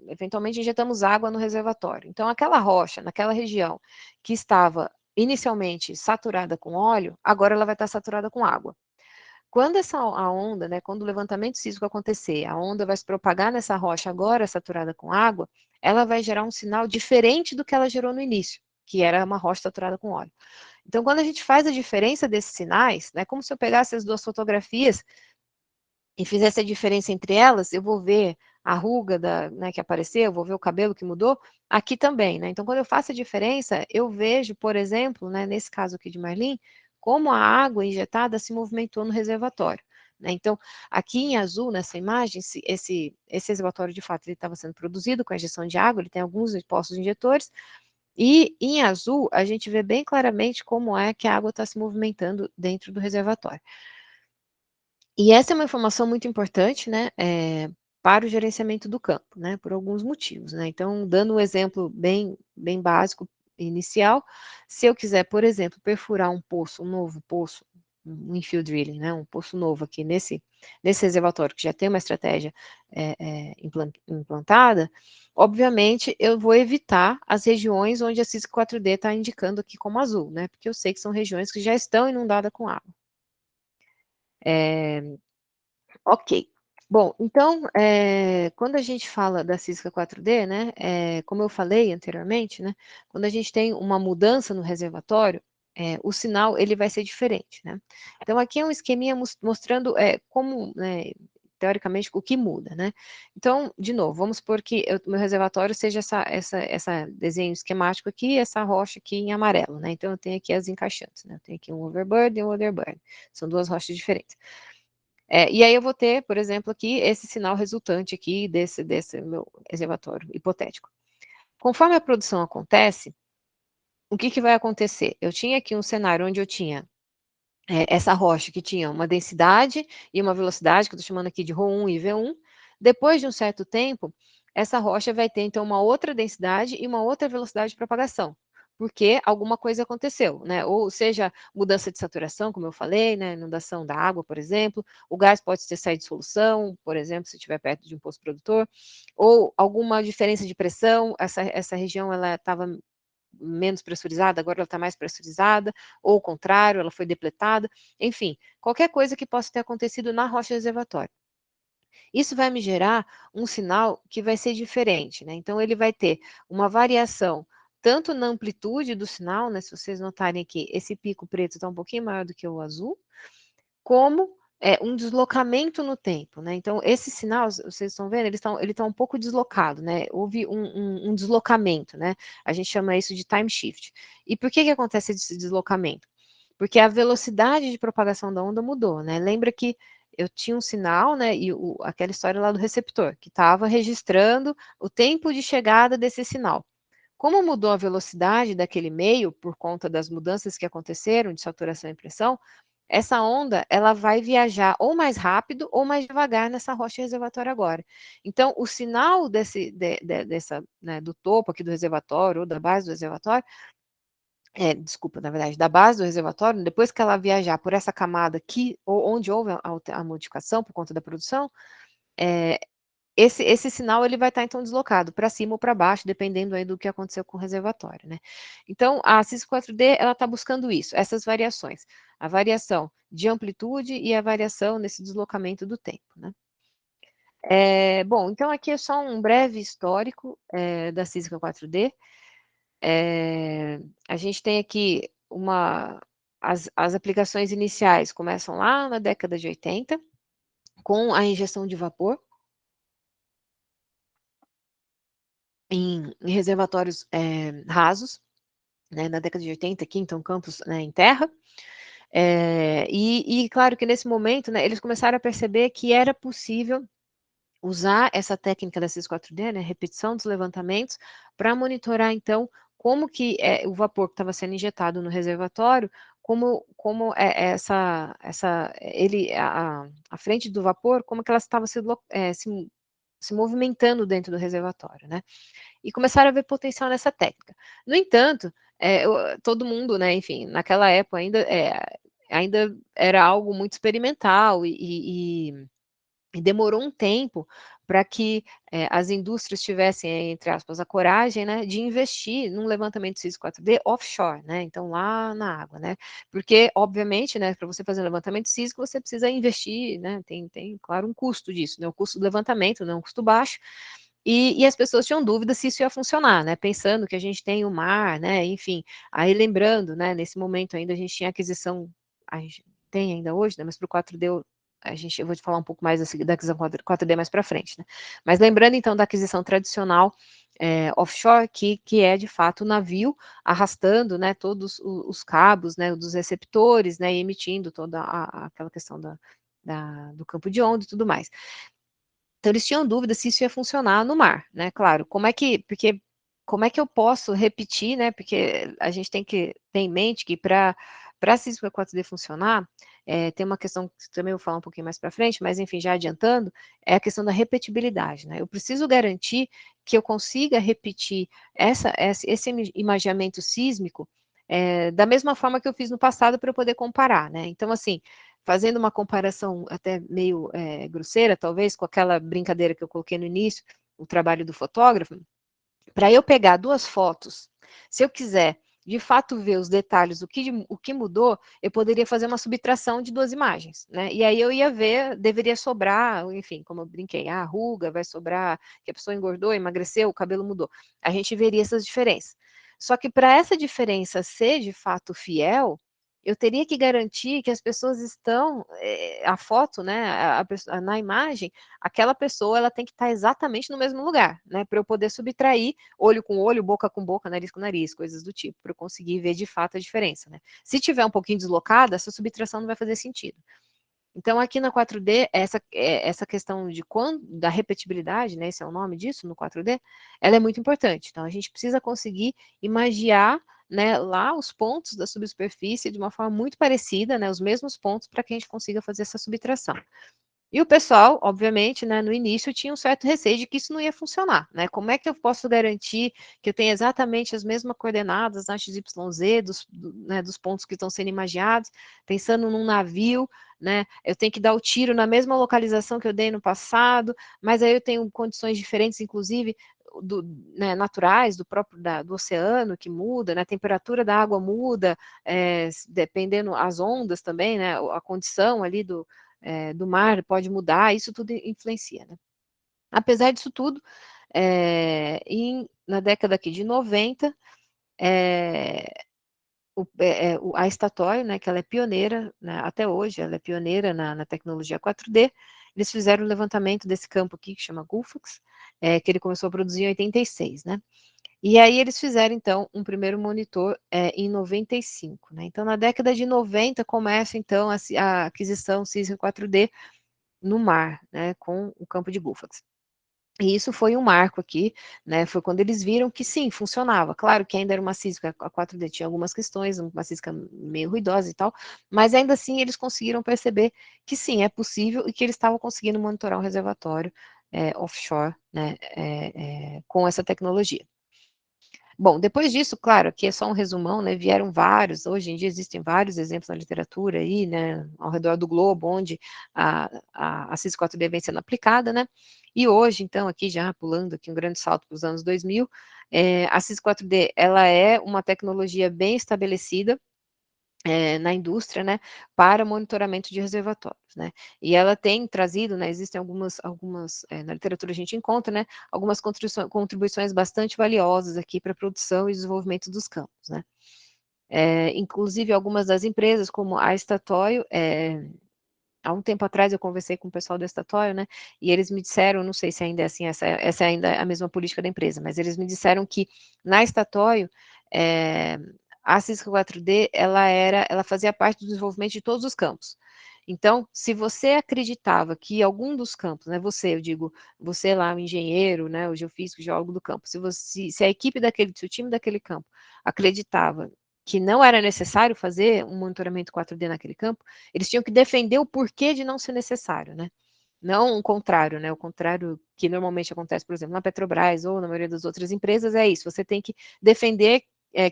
eventualmente injetamos água no reservatório. Então, aquela rocha, naquela região que estava inicialmente saturada com óleo, agora ela vai estar saturada com água. Quando a onda, né, quando o levantamento sísmico acontecer, a onda vai se propagar nessa rocha agora saturada com água, ela vai gerar um sinal diferente do que ela gerou no início, que era uma rocha saturada com óleo. Então, quando a gente faz a diferença desses sinais, né, como se eu pegasse as duas fotografias e fizesse a diferença entre elas, eu vou ver a ruga né, que apareceu, eu vou ver o cabelo que mudou, aqui também, né? Então, quando eu faço a diferença, eu vejo, por exemplo, né, nesse caso aqui de Marlim, como a água injetada se movimentou no reservatório. Né? Então, aqui em azul, nessa imagem, esse reservatório, de fato, ele estava sendo produzido com a injeção de água, ele tem alguns postos injetores, e em azul, a gente vê bem claramente como é que a água está se movimentando dentro do reservatório. E essa é uma informação muito importante, né, para o gerenciamento do campo, né, por alguns motivos, né. Então, dando um exemplo bem básico, inicial, se eu quiser, por exemplo, perfurar um poço, um novo poço, um infill drilling, né, um poço novo aqui nesse reservatório que já tem uma estratégia implantada, obviamente eu vou evitar as regiões onde a CISC 4D está indicando aqui como azul, né, porque eu sei que são regiões que já estão inundadas com água. Ok. Bom, então, quando a gente fala da Cisca 4D, né, como eu falei anteriormente, né, quando a gente tem uma mudança no reservatório, o sinal ele vai ser diferente, né. Então, aqui é um esqueminha mostrando como, né, teoricamente, o que muda, né. Então, de novo, vamos supor que o meu reservatório seja essa desenho esquemático aqui, essa rocha aqui em amarelo, né. Então, eu tenho aqui as encaixantes, né, eu tenho aqui um overburden e um underburden, são duas rochas diferentes. E aí eu vou ter, por exemplo, aqui, esse sinal resultante aqui desse meu reservatório hipotético. Conforme a produção acontece, o que vai acontecer? Eu tinha aqui um cenário onde eu tinha essa rocha que tinha uma densidade e uma velocidade, que eu estou chamando aqui de ρ1 e V1. Depois de um certo tempo, essa rocha vai ter, então, uma outra densidade e uma outra velocidade de propagação, porque alguma coisa aconteceu, né? Ou seja, mudança de saturação, como eu falei, né? Inundação da água, por exemplo, o gás pode ter saído de solução, por exemplo, se estiver perto de um poço produtor, ou alguma diferença de pressão, essa região ela estava menos pressurizada, agora ela está mais pressurizada, ou o contrário, ela foi depletada, enfim, qualquer coisa que possa ter acontecido na rocha reservatória. Isso vai me gerar um sinal que vai ser diferente, né? Então, ele vai ter uma variação tanto na amplitude do sinal, né? Se vocês notarem aqui, esse pico preto está um pouquinho maior do que o azul, como um deslocamento no tempo, né? Então, esse sinal, vocês estão vendo, ele tá um pouco deslocado, né? Houve um deslocamento, né? A gente chama isso de time shift. E por que acontece esse deslocamento? Porque a velocidade de propagação da onda mudou, né? Lembra que eu tinha um sinal, né? E aquela história lá do receptor, que estava registrando o tempo de chegada desse sinal. Como mudou a velocidade daquele meio, por conta das mudanças que aconteceram de saturação e pressão, essa onda ela vai viajar ou mais rápido ou mais devagar nessa rocha reservatória agora. Então, o sinal né, do topo aqui do reservatório ou da base do reservatório, desculpa, na verdade, da base do reservatório, depois que ela viajar por essa camada aqui, onde houve a modificação por conta da produção, esse sinal ele vai estar então deslocado para cima ou para baixo, dependendo aí do que aconteceu com o reservatório, né? Então, a CIS4D ela está buscando isso, essas variações, a variação de amplitude e a variação nesse deslocamento do tempo, né? Bom, então aqui é só um breve histórico da Física 4D. A gente tem aqui as aplicações iniciais começam lá na década de 80, com a injeção de vapor. em reservatórios rasos, né, na década de 80 aqui, então campos, né, em terra. E claro que nesse momento, né, eles começaram a perceber que era possível usar essa técnica da CIS-4D, né, repetição dos levantamentos, para monitorar, então, como que o vapor que estava sendo injetado no reservatório, como a frente do vapor, como que ela estava se movimentando dentro do reservatório, né? E começaram a ver potencial nessa técnica. No entanto, todo mundo, né, enfim, naquela época ainda era algo muito experimental e demorou um tempo para que as indústrias tivessem, entre aspas, a coragem, né, de investir num levantamento sísmico 4D offshore, né, então lá na água, né, porque, obviamente, né, para você fazer um levantamento sísmico, você precisa investir, né, tem, claro, um custo disso, né, o custo do levantamento não é um custo baixo, e as pessoas tinham dúvida se isso ia funcionar, né, pensando que a gente tem o mar, né, enfim, aí lembrando, né, nesse momento ainda a gente tinha aquisição, a gente tem ainda hoje, né, mas para o 4D eu vou te falar um pouco mais da aquisição 4D mais para frente, né, mas lembrando então da aquisição tradicional offshore, que é de fato o navio arrastando, né, todos os cabos, né, dos receptores, né, e emitindo toda aquela questão do campo de onda e tudo mais. Então eles tinham dúvida se isso ia funcionar no mar, né? Claro, porque como é que eu posso repetir, né? Porque a gente tem que ter em mente que para a Cisco 4D funcionar, tem uma questão que também vou falar um pouquinho mais para frente, mas enfim, já adiantando, é a questão da repetibilidade, né? Eu preciso garantir que eu consiga repetir esse imageamento sísmico da mesma forma que eu fiz no passado para eu poder comparar, né? Então, assim, fazendo uma comparação até meio grosseira, talvez, com aquela brincadeira que eu coloquei no início, o trabalho do fotógrafo, para eu pegar duas fotos, se eu quiser de fato ver os detalhes, o que mudou, eu poderia fazer uma subtração de duas imagens, né? E aí eu ia ver, deveria sobrar, enfim, como eu brinquei, a ruga vai sobrar, que a pessoa engordou, emagreceu, o cabelo mudou. A gente veria essas diferenças. Só que para essa diferença ser de fato fiel, eu teria que garantir que as pessoas estão, a foto, né, na imagem, aquela pessoa ela tem que estar exatamente no mesmo lugar, né, para eu poder subtrair olho com olho, boca com boca, nariz com nariz, coisas do tipo, para eu conseguir ver de fato a diferença, né. Se tiver um pouquinho deslocada, essa subtração não vai fazer sentido. Então, aqui na 4D, essa questão da repetibilidade, né, esse é o nome disso, no 4D, ela é muito importante. Então, a gente precisa conseguir imagiar, né, lá os pontos da subsuperfície de uma forma muito parecida, né, os mesmos pontos, para que a gente consiga fazer essa subtração. E o pessoal, obviamente, né, no início tinha um certo receio de que isso não ia funcionar, né? Como é que eu posso garantir que eu tenho exatamente as mesmas coordenadas na XYZ dos pontos que estão sendo imagiados, pensando num navio, né? Eu tenho que dar o tiro na mesma localização que eu dei no passado, mas aí eu tenho condições diferentes, inclusive né, naturais do próprio do oceano que muda, né? A temperatura da água muda, dependendo as ondas também, né? A condição ali do mar pode mudar, isso tudo influencia, né? Apesar disso tudo, na década aqui de 90, a Statoil, né, que ela é pioneira, né, até hoje, ela é pioneira na tecnologia 4D, eles fizeram o levantamento desse campo aqui, que chama Gullfox, que ele começou a produzir em 86, né? E aí eles fizeram, então, um primeiro monitor em 95, né? Então, na década de 90, começa, então, a aquisição CISM 4D no mar, né, com o campo de Gullfox. E isso foi um marco aqui, né, foi quando eles viram que sim, funcionava. Claro que ainda era uma sísmica, a 4D tinha algumas questões, uma sísmica meio ruidosa e tal, mas ainda assim eles conseguiram perceber que sim, é possível e que eles estavam conseguindo monitorar um reservatório offshore, né, com essa tecnologia. Bom, depois disso, claro, aqui é só um resumão, né, vieram vários, hoje em dia existem vários exemplos na literatura aí, né, ao redor do globo, onde a CIS-4D vem sendo aplicada, né, e hoje, então, aqui já pulando aqui um grande salto para os anos 2000, a CIS-4D, ela é uma tecnologia bem estabelecida, na indústria, né, para monitoramento de reservatórios, né, e ela tem trazido, né, existem algumas na literatura a gente encontra, né, algumas contribuições bastante valiosas aqui para a produção e desenvolvimento dos campos, né. Inclusive algumas das empresas, como a Statoil, há um tempo atrás eu conversei com o pessoal do Estatório, né, e eles me disseram, não sei se ainda é assim, essa é ainda a mesma política da empresa, mas eles me disseram que na Estatório, a Cisco 4D, ela fazia parte do desenvolvimento de todos os campos. Então, se você acreditava que algum dos campos, né, eu digo, você lá, o engenheiro, né, o geofísico, o geólogo do campo, se a equipe se o time daquele campo acreditava que não era necessário fazer um monitoramento 4D naquele campo, eles tinham que defender o porquê de não ser necessário, né? Não o contrário, né? O contrário que normalmente acontece, por exemplo, na Petrobras ou na maioria das outras empresas, é isso. Você tem que defender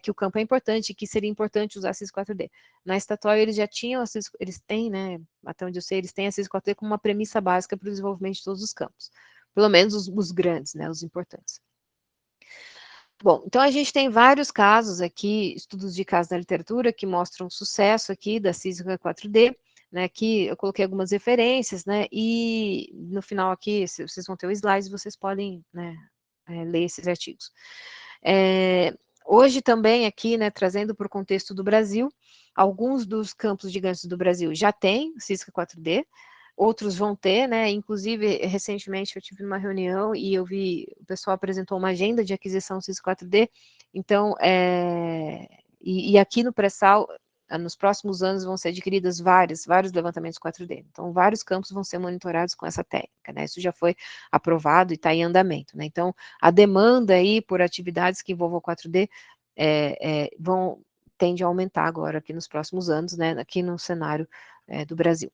que o campo é importante, que seria importante usar CIS 4D. Na Statoil, eles já tinham, eles têm, né? Até onde eu sei, eles têm a CIS 4D como uma premissa básica para o desenvolvimento de todos os campos. Pelo menos os grandes, né? Os importantes. Bom, então a gente tem vários casos aqui, estudos de casos da literatura, que mostram o sucesso aqui da Cisco 4D, né, aqui eu coloquei algumas referências, né, e no final aqui, vocês vão ter o slide, vocês podem, né, ler esses artigos. Hoje também aqui, né, trazendo para o contexto do Brasil, alguns dos campos gigantes do Brasil já têm Cisco 4D, outros vão ter, né, inclusive, recentemente eu tive uma reunião e eu vi, o pessoal apresentou uma agenda de aquisição Cisco 4D, então, e aqui no pré-sal, nos próximos anos vão ser adquiridas vários levantamentos 4D, então vários campos vão ser monitorados com essa técnica, né, isso já foi aprovado e está em andamento, né, então a demanda aí por atividades que envolvam 4D tende a aumentar agora aqui nos próximos anos, né, aqui no cenário do Brasil.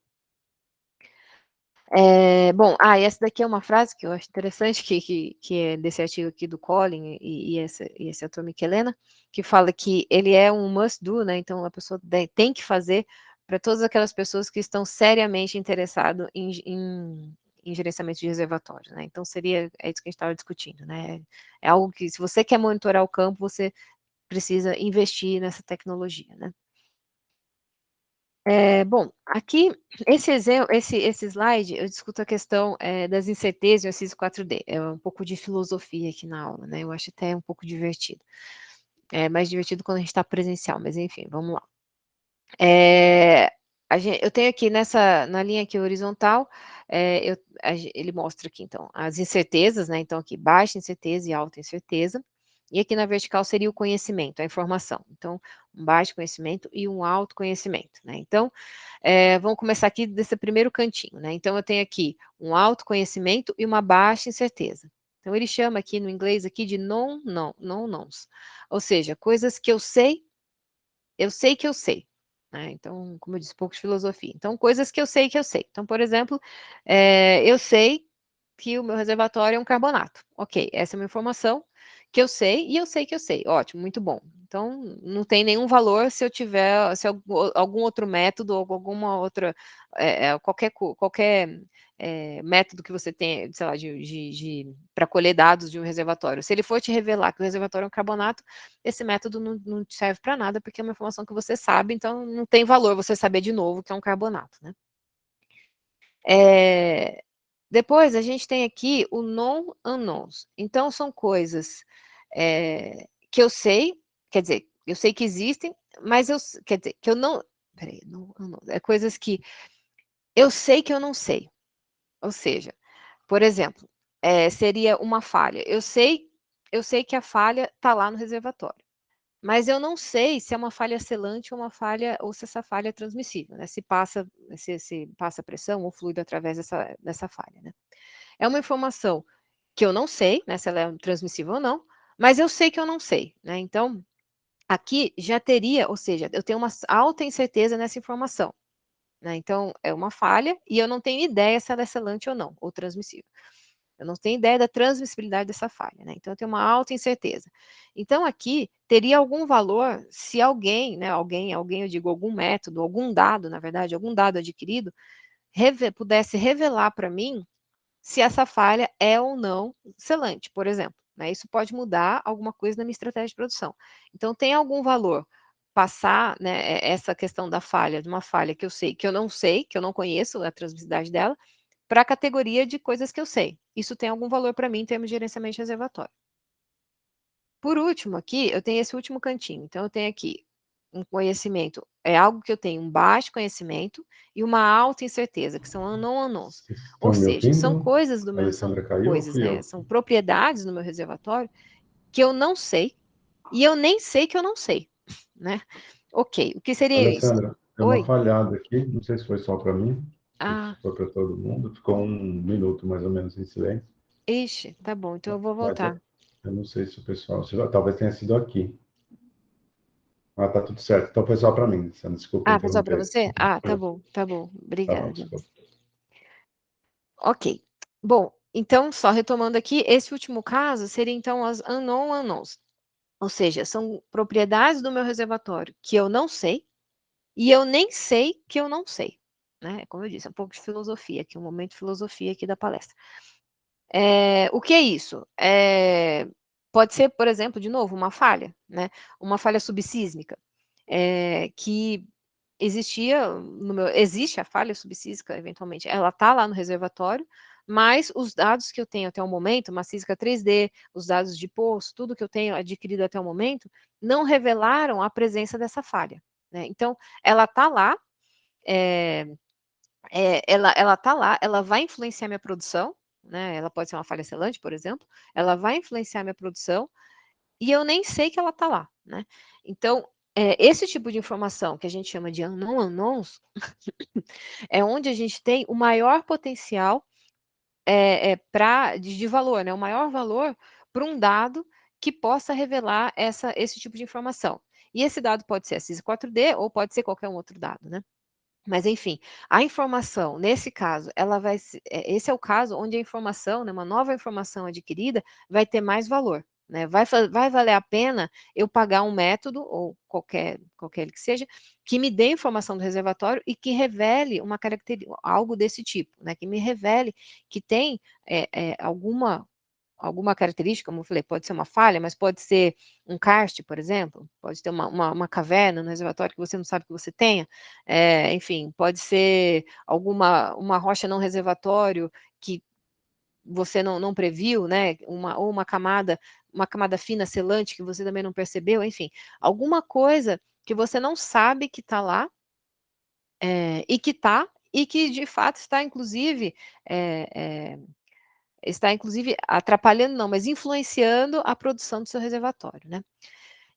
Bom, e essa daqui é uma frase que eu acho interessante, que é desse artigo aqui do Colin e esse autor Michelena, que fala que ele é um must do, né, então a pessoa tem que fazer para todas aquelas pessoas que estão seriamente interessadas em gerenciamento de reservatórios, né, então é isso que a gente estava discutindo, né, é algo que se você quer monitorar o campo, você precisa investir nessa tecnologia, né. Bom, aqui, esse slide, eu discuto a questão das incertezas no exercício 4D. É um pouco de filosofia aqui na aula, né? Eu acho até um pouco divertido. É mais divertido quando a gente está presencial, mas enfim, vamos lá. Eu tenho aqui na linha aqui horizontal, ele mostra aqui, então, as incertezas, né? Então, aqui, baixa incerteza e alta incerteza. E aqui na vertical seria o conhecimento, a informação. Então, um baixo conhecimento e um alto conhecimento, né? Então, vamos começar aqui desse primeiro cantinho, né? Então, eu tenho aqui um alto conhecimento e uma baixa incerteza. Então, ele chama aqui no inglês aqui de non-knowns. Ou seja, coisas que eu sei que eu sei. Né? Então, como eu disse, pouco de filosofia. Então, coisas que eu sei que eu sei. Então, por exemplo, eu sei que o meu reservatório é um carbonato. Ok, essa é uma informação que eu sei e eu sei que eu sei. Ótimo, muito bom. Então, não tem nenhum valor se eu tiver, se algum outro método ou alguma outra, qualquer método que você tem, sei lá, para colher dados de um reservatório. Se ele for te revelar que o reservatório é um carbonato, esse método não te serve para nada, porque é uma informação que você sabe, então não tem valor você saber de novo que é um carbonato, né? Depois, a gente tem aqui o non-unknowns. Então, são coisas que eu sei, quer dizer, eu sei que existem, mas quer dizer, que eu não... Peraí, é coisas que eu sei que eu não sei. Ou seja, por exemplo, seria uma falha. Eu sei que a falha está lá no reservatório. Mas eu não sei se é uma falha selante ou uma falha, ou se essa falha é transmissível, né? Se passa pressão ou fluido através dessa falha, né? É uma informação que eu não sei, né, se ela é transmissível ou não, mas eu sei que eu não sei, né? Então, aqui já teria, ou seja, eu tenho uma alta incerteza nessa informação, né? Então, é uma falha e eu não tenho ideia se ela é selante ou não, ou transmissível. Eu não tenho ideia da transmissibilidade dessa falha, né? Então, eu tenho uma alta incerteza. Então, aqui, teria algum valor se alguém, né, eu digo algum método, algum dado, na verdade, algum dado adquirido, pudesse revelar para mim se essa falha é ou não selante, por exemplo. Né? Isso pode mudar alguma coisa na minha estratégia de produção. Então, tem algum valor passar, né, essa questão da falha, de uma falha que eu sei, que eu não sei, que eu não conheço a transmissibilidade dela, para a categoria de coisas que eu sei. Isso tem algum valor para mim em termos de gerenciamento de reservatório. Por último, aqui, eu tenho esse último cantinho. Então, eu tenho aqui um conhecimento, é algo que eu tenho um baixo conhecimento e uma alta incerteza, que são unknown unknowns.
Vocês
Ou
estão me
seja, são
ouvindo?
coisas do
A
meu, são
Alessandra caiu ou
coisas,
fui
né?
eu?
São propriedades no meu reservatório que eu não sei e eu nem sei que eu não sei, né? Ok, o que seria isso?
Alessandra, é uma
Oi?
falhada aqui, não sei se foi só para mim, ou se
Ah,
foi para todo mundo, ficou 1 minuto mais ou menos em silêncio,
ixi, tá bom, então eu vou
mas
voltar.
eu não sei se o pessoal, talvez tenha sido aqui. Ah, tá tudo certo. Então foi só para mim, Alessandra, desculpa
Ah, foi só para
interromper.
você? Ah, tá bom,
Tá bom,
obrigada.
desculpa.
Ok, bom, então, só retomando aqui, esse último caso seria então as unknown unknowns, ou seja, são propriedades do meu reservatório que eu não sei, e eu nem sei que eu não sei, né? Como eu disse, é um pouco de filosofia aqui, um momento de filosofia aqui da palestra. O que é isso? Pode ser, por exemplo, de novo, uma falha, né? Uma falha subsísmica, que existia existe a falha subsísmica, eventualmente, ela está lá no reservatório, mas os dados que eu tenho até o momento, uma física 3D, os dados de poço, tudo que eu tenho adquirido até o momento, não revelaram a presença dessa falha, né? Então, ela está lá, é, ela está lá, ela vai influenciar minha produção, né? Ela pode ser uma falha selante, por exemplo, ela vai influenciar minha produção e eu nem sei que ela está lá, né? Então, esse tipo de informação que a gente chama de unknown unknowns é onde a gente tem o maior potencial de valor, né? O maior valor para um dado que possa revelar esse tipo de informação. E esse dado pode ser a CIS 4D ou pode ser qualquer um outro dado, né? Mas, enfim, a informação, nesse caso, esse é o caso onde a informação, né, uma nova informação adquirida, vai ter mais valor. Né? Vai valer a pena eu pagar um método, ou qualquer ele que seja, que me dê informação do reservatório e que revele uma característica, algo desse tipo, né? Que me revele que tem alguma característica, como eu falei, pode ser uma falha, mas pode ser um karst, por exemplo, pode ter uma caverna no reservatório que você não sabe que você tenha, enfim, pode ser uma rocha não reservatório que você não previu, né, ou uma camada fina selante que você também não percebeu, enfim, alguma coisa que você não sabe que está lá, e que de fato está inclusive atrapalhando não, mas influenciando a produção do seu reservatório, né.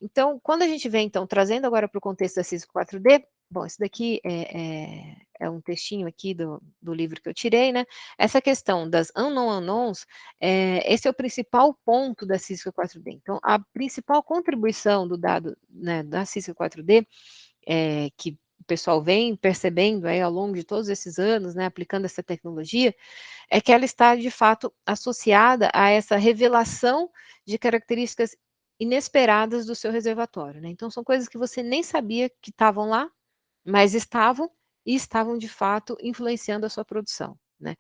Então, quando a gente vem, então, trazendo agora para o contexto da CISO 4D, bom, isso daqui é um textinho aqui do livro que eu tirei, né, essa questão das unknown unknowns, esse é o principal ponto da CISO 4D. Então, a principal contribuição do dado, né, da CISO 4D, que o pessoal vem percebendo aí ao longo de todos esses anos, né, aplicando essa tecnologia, é que ela está, de fato, associada a essa revelação de características inesperadas do seu reservatório, né? Então, são coisas que você nem sabia que estavam lá, mas estavam, e estavam, de fato, influenciando a sua produção, né?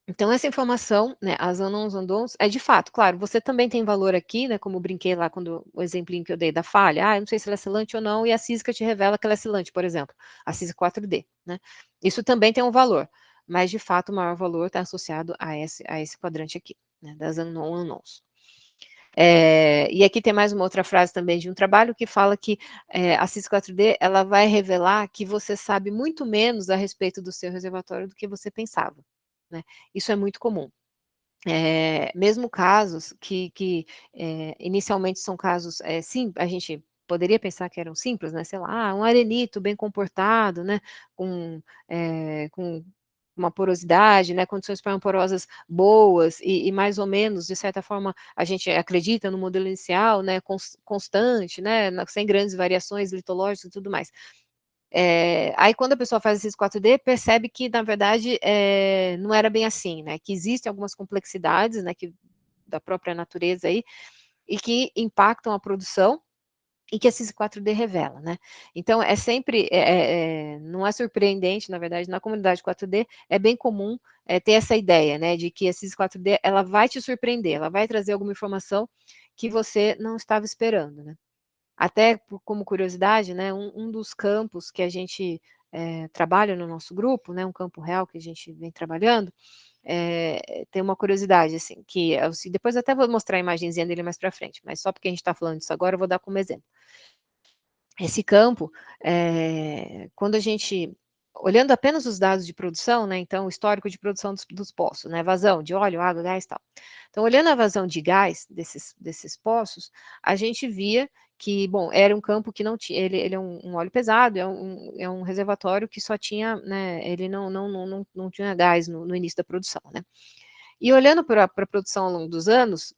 Então, essa informação, né, as unknowns unknowns, de fato, claro, você também tem valor aqui, né, como eu brinquei lá quando o exemplinho que eu dei da falha, eu não sei se ela é selante ou não, e a física te revela que ela é selante, por exemplo, a física 4D, né? Isso também tem um valor, mas de fato o maior valor está associado a esse quadrante aqui, né, das unknown unknowns. E aqui tem mais uma outra frase também de um trabalho que fala que a CIS 4D ela vai revelar que você sabe muito menos a respeito do seu reservatório do que você pensava, né? Isso é muito comum. Mesmo casos que inicialmente são casos, sim, a gente poderia pensar que eram simples, né? Sei lá, um arenito bem comportado, né? Com uma porosidade, né? Condições porosas boas e mais ou menos, de certa forma, a gente acredita no modelo inicial, né? Constante, né? Sem grandes variações litológicas e tudo mais. Aí quando a pessoa faz esses 4D, percebe que, na verdade, não era bem assim, né? Que existem algumas complexidades, né? Da própria natureza aí, e que impactam a produção, e que esses 4D revela, né? Então, é sempre, não é surpreendente, na verdade, na comunidade 4D, é bem comum ter essa ideia, né? De que esses 4D, ela vai te surpreender, ela vai trazer alguma informação que você não estava esperando, né? Até como curiosidade, né, um dos campos que a gente trabalha no nosso grupo, né, um campo real que a gente vem trabalhando, tem uma curiosidade, assim, que depois até vou mostrar a imagenzinha dele mais para frente, mas só porque a gente está falando disso agora, eu vou dar como exemplo. esse campo, quando a gente, olhando apenas os dados de produção, né, então o histórico de produção dos poços, né, vazão de óleo, água, gás e tal. Então, olhando a vazão de gás desses poços, a gente via que, bom, era um campo que não tinha, ele é um óleo pesado, é um reservatório que só tinha, né, ele não tinha gás no início da produção, né. E olhando para a produção ao longo dos anos,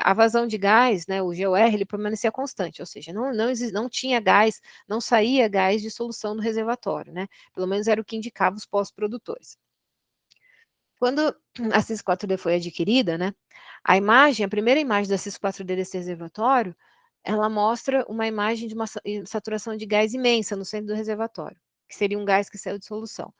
a vazão de gás, né, o GOR, ele permanecia constante, ou seja, não tinha gás, não saía gás de solução no reservatório, né, pelo menos era o que indicava os pós-produtores. Quando a CIS4D foi adquirida, né, a primeira imagem da CIS4D desse reservatório, ela mostra uma imagem de uma saturação de gás imensa no centro do reservatório, que seria um gás que saiu de solução.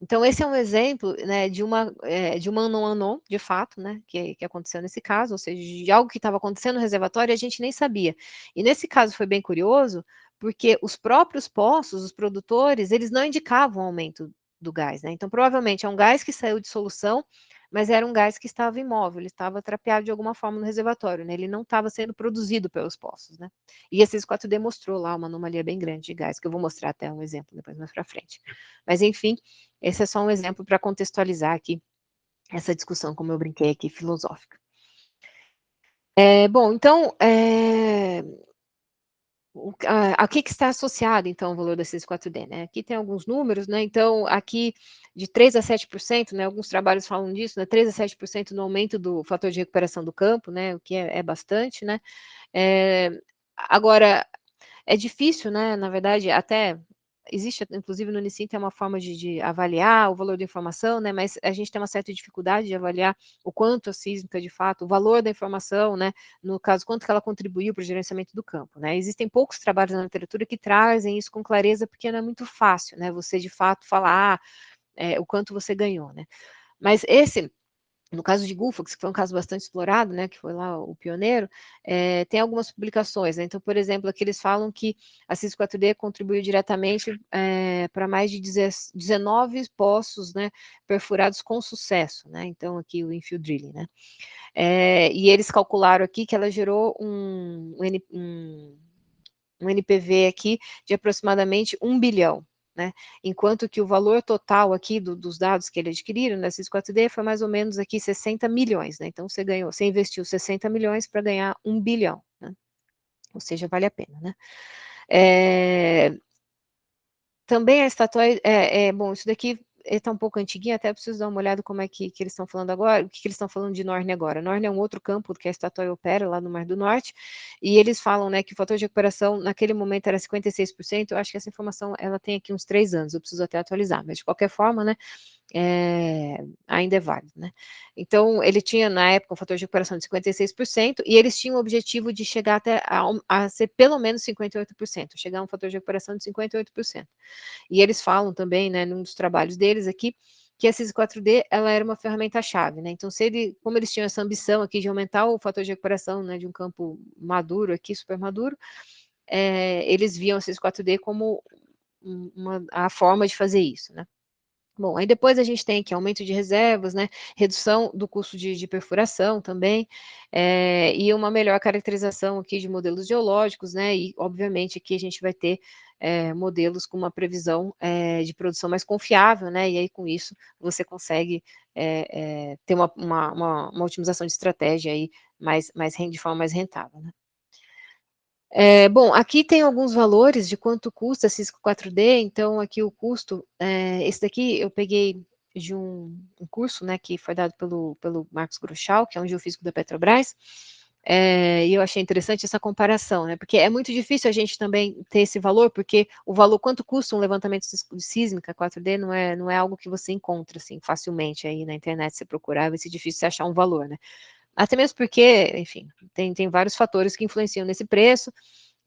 Então, esse é um exemplo, né, de uma unknown, de fato, né, que aconteceu nesse caso, ou seja, de algo que estava acontecendo no reservatório e a gente nem sabia. E nesse caso foi bem curioso, porque os próprios poços, os produtores, eles não indicavam o aumento do gás, né? Então, provavelmente é um gás que saiu de solução, mas era um gás que estava imóvel, ele estava trapeado de alguma forma no reservatório, né? Ele não estava sendo produzido pelos poços, né? E a CIS4D mostrou lá uma anomalia bem grande de gás, que eu vou mostrar até um exemplo depois mais para frente. Mas, enfim, esse é só um exemplo para contextualizar aqui essa discussão, como eu brinquei aqui, filosófica. Bom, então, a que está associado, então, o valor da CIS4D, né? Aqui tem alguns números, né? Então, aqui, de 3 a 7%, né? Alguns trabalhos falam disso, né? 3 a 7% no aumento do fator de recuperação do campo, né? O que é bastante, né? Agora, é difícil, né? Na verdade, até existe, inclusive no Unicim, tem uma forma de avaliar o valor da informação, né? Mas a gente tem uma certa dificuldade de avaliar o quanto a sísmica, de fato, o valor da informação, né? No caso, quanto que ela contribuiu para o gerenciamento do campo, né? Existem poucos trabalhos na literatura que trazem isso com clareza, porque não é muito fácil, né? Você, de fato, falar o quanto você ganhou, né? Mas no caso de Gufax, que foi um caso bastante explorado, né, que foi lá o pioneiro, tem algumas publicações, né? Então, por exemplo, aqui eles falam que a CIS4D contribuiu diretamente para mais de 19 poços, né, perfurados com sucesso, né? Então, aqui o infill drilling, né? E eles calcularam aqui que ela gerou um NPV aqui de aproximadamente 1 bilhão, né? Enquanto que o valor total aqui dos dados que ele adquiriram na CIS4D foi mais ou menos aqui 60 milhões, né? Então você investiu 60 milhões para ganhar 1 bilhão, né? Ou seja, vale a pena, né? Também a estatóide, bom, isso daqui está um pouco antiguinho, até preciso dar uma olhada como é que eles estão falando agora, o que eles estão falando de Norne agora. Norne é um outro campo que a Statoil opera lá no Mar do Norte, e eles falam, né, que o fator de recuperação naquele momento era 56%, eu acho que essa informação, ela tem aqui uns 3 anos, eu preciso até atualizar, mas de qualquer forma, né, ainda é válido, né? Então, ele tinha, na época, um fator de recuperação de 56%, e eles tinham o objetivo de chegar até a ser pelo menos 58%, chegar a um fator de recuperação de 58%. E eles falam também, né, num dos trabalhos deles aqui, que a CIS4D, ela era uma ferramenta-chave, né? Então, como eles tinham essa ambição aqui de aumentar o fator de recuperação, né, de um campo maduro aqui, super maduro, eles viam a CIS4D como a forma de fazer isso, né? Bom, aí depois a gente tem aqui aumento de reservas, né, redução do custo de perfuração também, e uma melhor caracterização aqui de modelos geológicos, né, e obviamente aqui a gente vai ter modelos com uma previsão de produção mais confiável, né, e aí com isso você consegue ter uma otimização de estratégia aí de forma mais rentável, né. Bom, aqui tem alguns valores de quanto custa Cisco 4D, então aqui o custo, esse daqui eu peguei de um curso, né, que foi dado pelo Marcos Groschal, que é um geofísico da Petrobras, e eu achei interessante essa comparação, né, porque é muito difícil a gente também ter esse valor, porque o valor, quanto custa um levantamento de sísmica 4D, não é algo que você encontra, assim, facilmente aí na internet, você procurar, vai ser difícil você achar um valor, né. Até mesmo porque, enfim, tem vários fatores que influenciam nesse preço,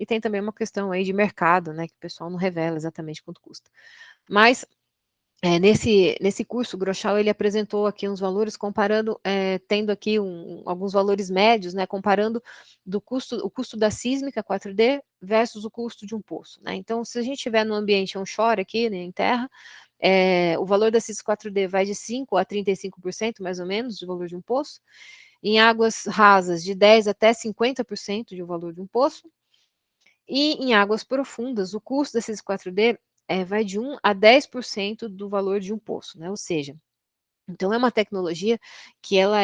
e tem também uma questão aí de mercado, né, que o pessoal não revela exatamente quanto custa. Mas, nesse curso, o Groschal, ele apresentou aqui uns valores comparando, tendo aqui alguns valores médios, né, comparando o custo da sísmica 4D versus o custo de um poço, né. Então, se a gente estiver no ambiente onshore aqui, né, em terra, o valor da CIS 4D vai de 5% a 35%, mais ou menos, do valor de um poço. Em águas rasas, de 10% até 50% do valor de um poço, E em águas profundas, o custo da CISA 4D vai de 1 a 10% do valor de um poço, né? Ou seja, então é uma tecnologia que ela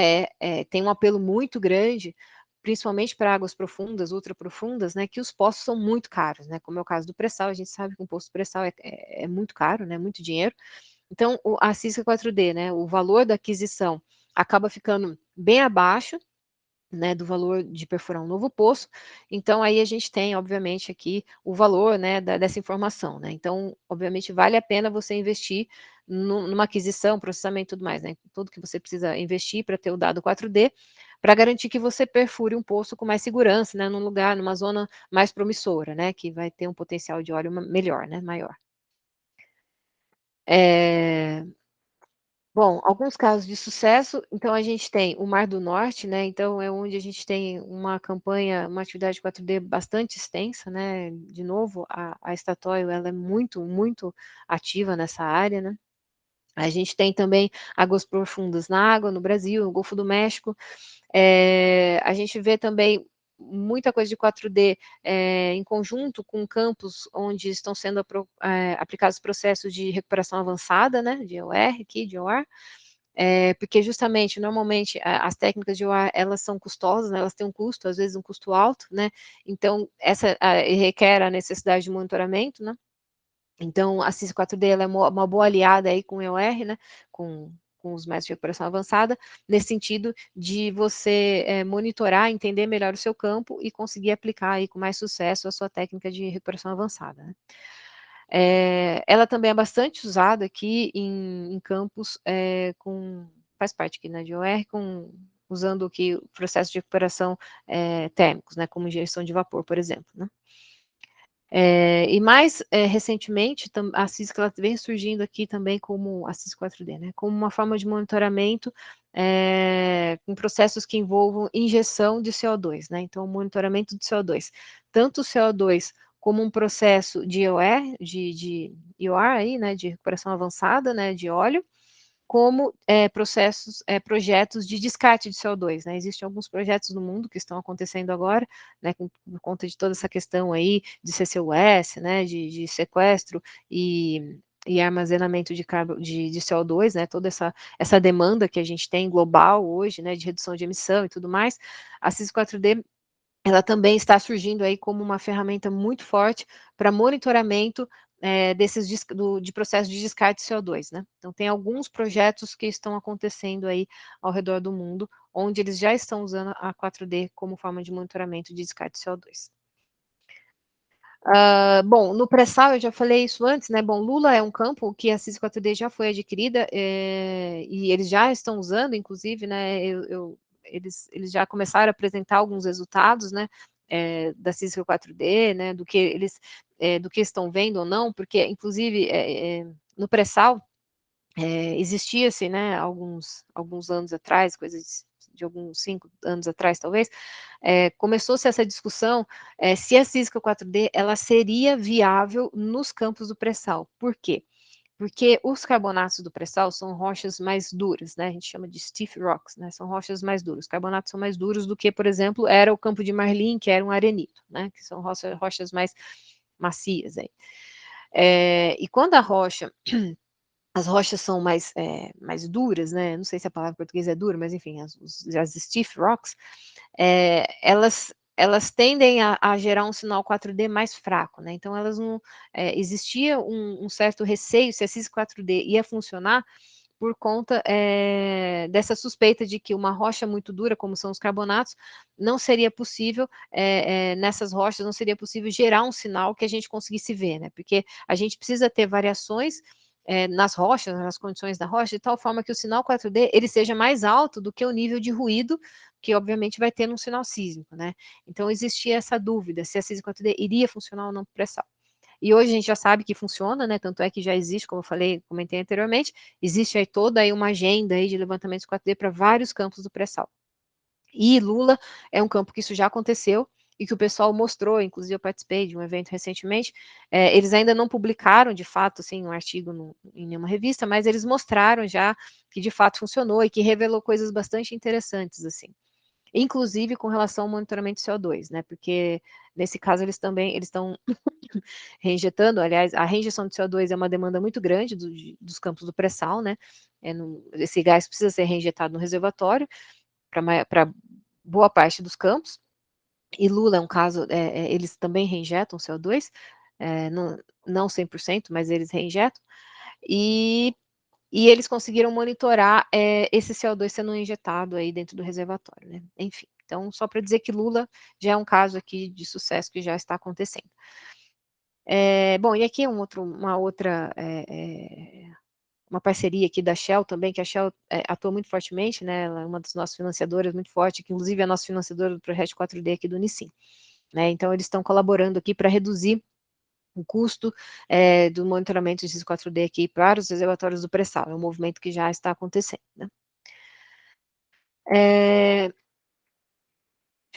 tem um apelo muito grande, principalmente para águas profundas, ultra profundas, né? Que os poços são muito caros, né? Como é o caso do pré-sal, a gente sabe que um poço pré-sal é muito caro, né? Muito dinheiro. Então a CISA 4D, né? O valor da aquisição acaba ficando bem abaixo, né, do valor de perfurar um novo poço. Então aí a gente tem, obviamente, aqui o valor, né, dessa informação, né? Então, obviamente, vale a pena você investir numa aquisição, processamento e tudo mais, né? Tudo que você precisa investir para ter o dado 4D, para garantir que você perfure um poço com mais segurança, né, num lugar, numa zona mais promissora, né, que vai ter um potencial de óleo melhor, né, maior. Bom, alguns casos de sucesso, então a gente tem o Mar do Norte, né, então é onde a gente tem uma campanha, uma atividade 4D bastante extensa, né, de novo, a Statoil, ela é muito, muito ativa nessa área, né. A gente tem também águas profundas na água, no Brasil, no Golfo do México, a gente vê também muita coisa de 4D em conjunto com campos onde estão sendo aplicados processos de recuperação avançada, né, de EOR aqui, de OR, porque justamente, normalmente, as técnicas de OR, elas são custosas, né, elas têm um custo, às vezes um custo alto, né, então essa requer a necessidade de monitoramento, né, então a CIS 4D ela é uma boa aliada aí com o EOR, né, com os métodos de recuperação avançada, nesse sentido de você monitorar, entender melhor o seu campo e conseguir aplicar aí com mais sucesso a sua técnica de recuperação avançada, né. Ela também é bastante usada aqui em campos faz parte aqui, né, de OR, usando aqui o processo de recuperação térmicos, né, como injeção de vapor, por exemplo, né. E mais recentemente, a CIS ela vem surgindo aqui também como a CIS 4D, né, como uma forma de monitoramento com processos que envolvam injeção de CO2, né, então monitoramento de CO2. Tanto o CO2 como um processo de EOR, de EOR aí, né, de recuperação avançada, né, de óleo, como projetos de descarte de CO2, né? Existem alguns projetos no mundo que estão acontecendo agora, né, por conta de toda essa questão aí de CCUS, né, de sequestro e armazenamento de CO2, né, toda essa demanda que a gente tem global hoje, né, de redução de emissão e tudo mais. A CIS 4D ela também está surgindo aí como uma ferramenta muito forte para monitoramento de processo de descarte de CO2, né? Então tem alguns projetos que estão acontecendo aí ao redor do mundo, onde eles já estão usando a 4D como forma de monitoramento de descarte de CO2. Bom, no pré-sal eu já falei isso antes, né? Bom, Lula é um campo que a CIS 4D já foi adquirida e eles já estão usando, inclusive, né? Eles já começaram a apresentar alguns resultados, né? Da CIS 4D, né? Do que estão vendo ou não, porque, inclusive, no pré-sal existia-se, né? Alguns anos atrás, coisas de alguns 5 anos atrás, talvez, começou-se essa discussão se a CISCA 4D ela seria viável nos campos do pré-sal. Por quê? Porque os carbonatos do pré-sal são rochas mais duras, né? A gente chama de stiff rocks, né? São rochas mais duras. Os carbonatos são mais duros do que, por exemplo, era o campo de Marlim, que era um arenito, né? Que são rochas mais macias aí. E quando as rochas são mais duras, né? Não sei se a palavra em português é dura, mas enfim, as stiff rocks, elas tendem a gerar um sinal 4D mais fraco, né? Então elas não existia um certo receio se a CIS 4D ia funcionar por conta dessa suspeita de que uma rocha muito dura, como são os carbonatos, não seria possível, nessas rochas, não seria possível gerar um sinal que a gente conseguisse ver, né? Porque a gente precisa ter variações nas rochas, nas condições da rocha, de tal forma que o sinal 4D ele seja mais alto do que o nível de ruído que obviamente vai ter num sinal sísmico, né? Então existia essa dúvida se a CIS 4D iria funcionar ou não para o pré-sal. E hoje a gente já sabe que funciona, né? Tanto é que já existe, como eu falei, comentei anteriormente, existe aí toda aí uma agenda aí de levantamento 4D para vários campos do pré-sal. E Lula é um campo que isso já aconteceu e que o pessoal mostrou, inclusive eu participei de um evento recentemente, eles ainda não publicaram, de fato, assim, um artigo em nenhuma revista, mas eles mostraram já que de fato funcionou e que revelou coisas bastante interessantes, assim. inclusive com relação ao monitoramento de CO2, né, porque nesse caso eles estão reinjetando, aliás, a reinjeção de CO2 é uma demanda muito grande dos campos do pré-sal, né, esse gás precisa ser reinjetado no reservatório para boa parte dos campos, e Lula é um caso, eles também reinjetam CO2, não 100%, mas eles reinjetam, e eles conseguiram monitorar esse CO2 sendo injetado aí dentro do reservatório, né? Enfim, então só para dizer que Lula já é um caso aqui de sucesso que já está acontecendo. Bom, e aqui uma parceria aqui da Shell também, que a Shell atua muito fortemente, né? Ela é uma das nossas financiadoras muito forte, que inclusive é a nossa financiadora do projeto 4D aqui do Unicim, né? Então eles estão colaborando aqui para reduzir o custo do monitoramento de 4D aqui para os reservatórios do pré-sal. É um movimento que já está acontecendo, né?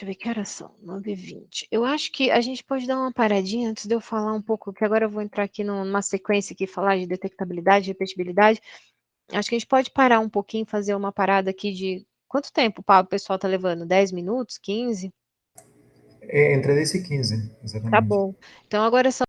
Deixa eu ver que horas são, 9h20. Eu acho que a gente pode dar uma paradinha antes de eu falar um pouco, que agora eu vou entrar aqui numa sequência aqui, falar de detectabilidade, repetibilidade. Acho que a gente pode parar um pouquinho, fazer uma parada aqui de... Quanto tempo o pessoal está levando? 10 minutos? 15?
Entre 10 e 15,
Tá
exatamente.
bom. Então agora são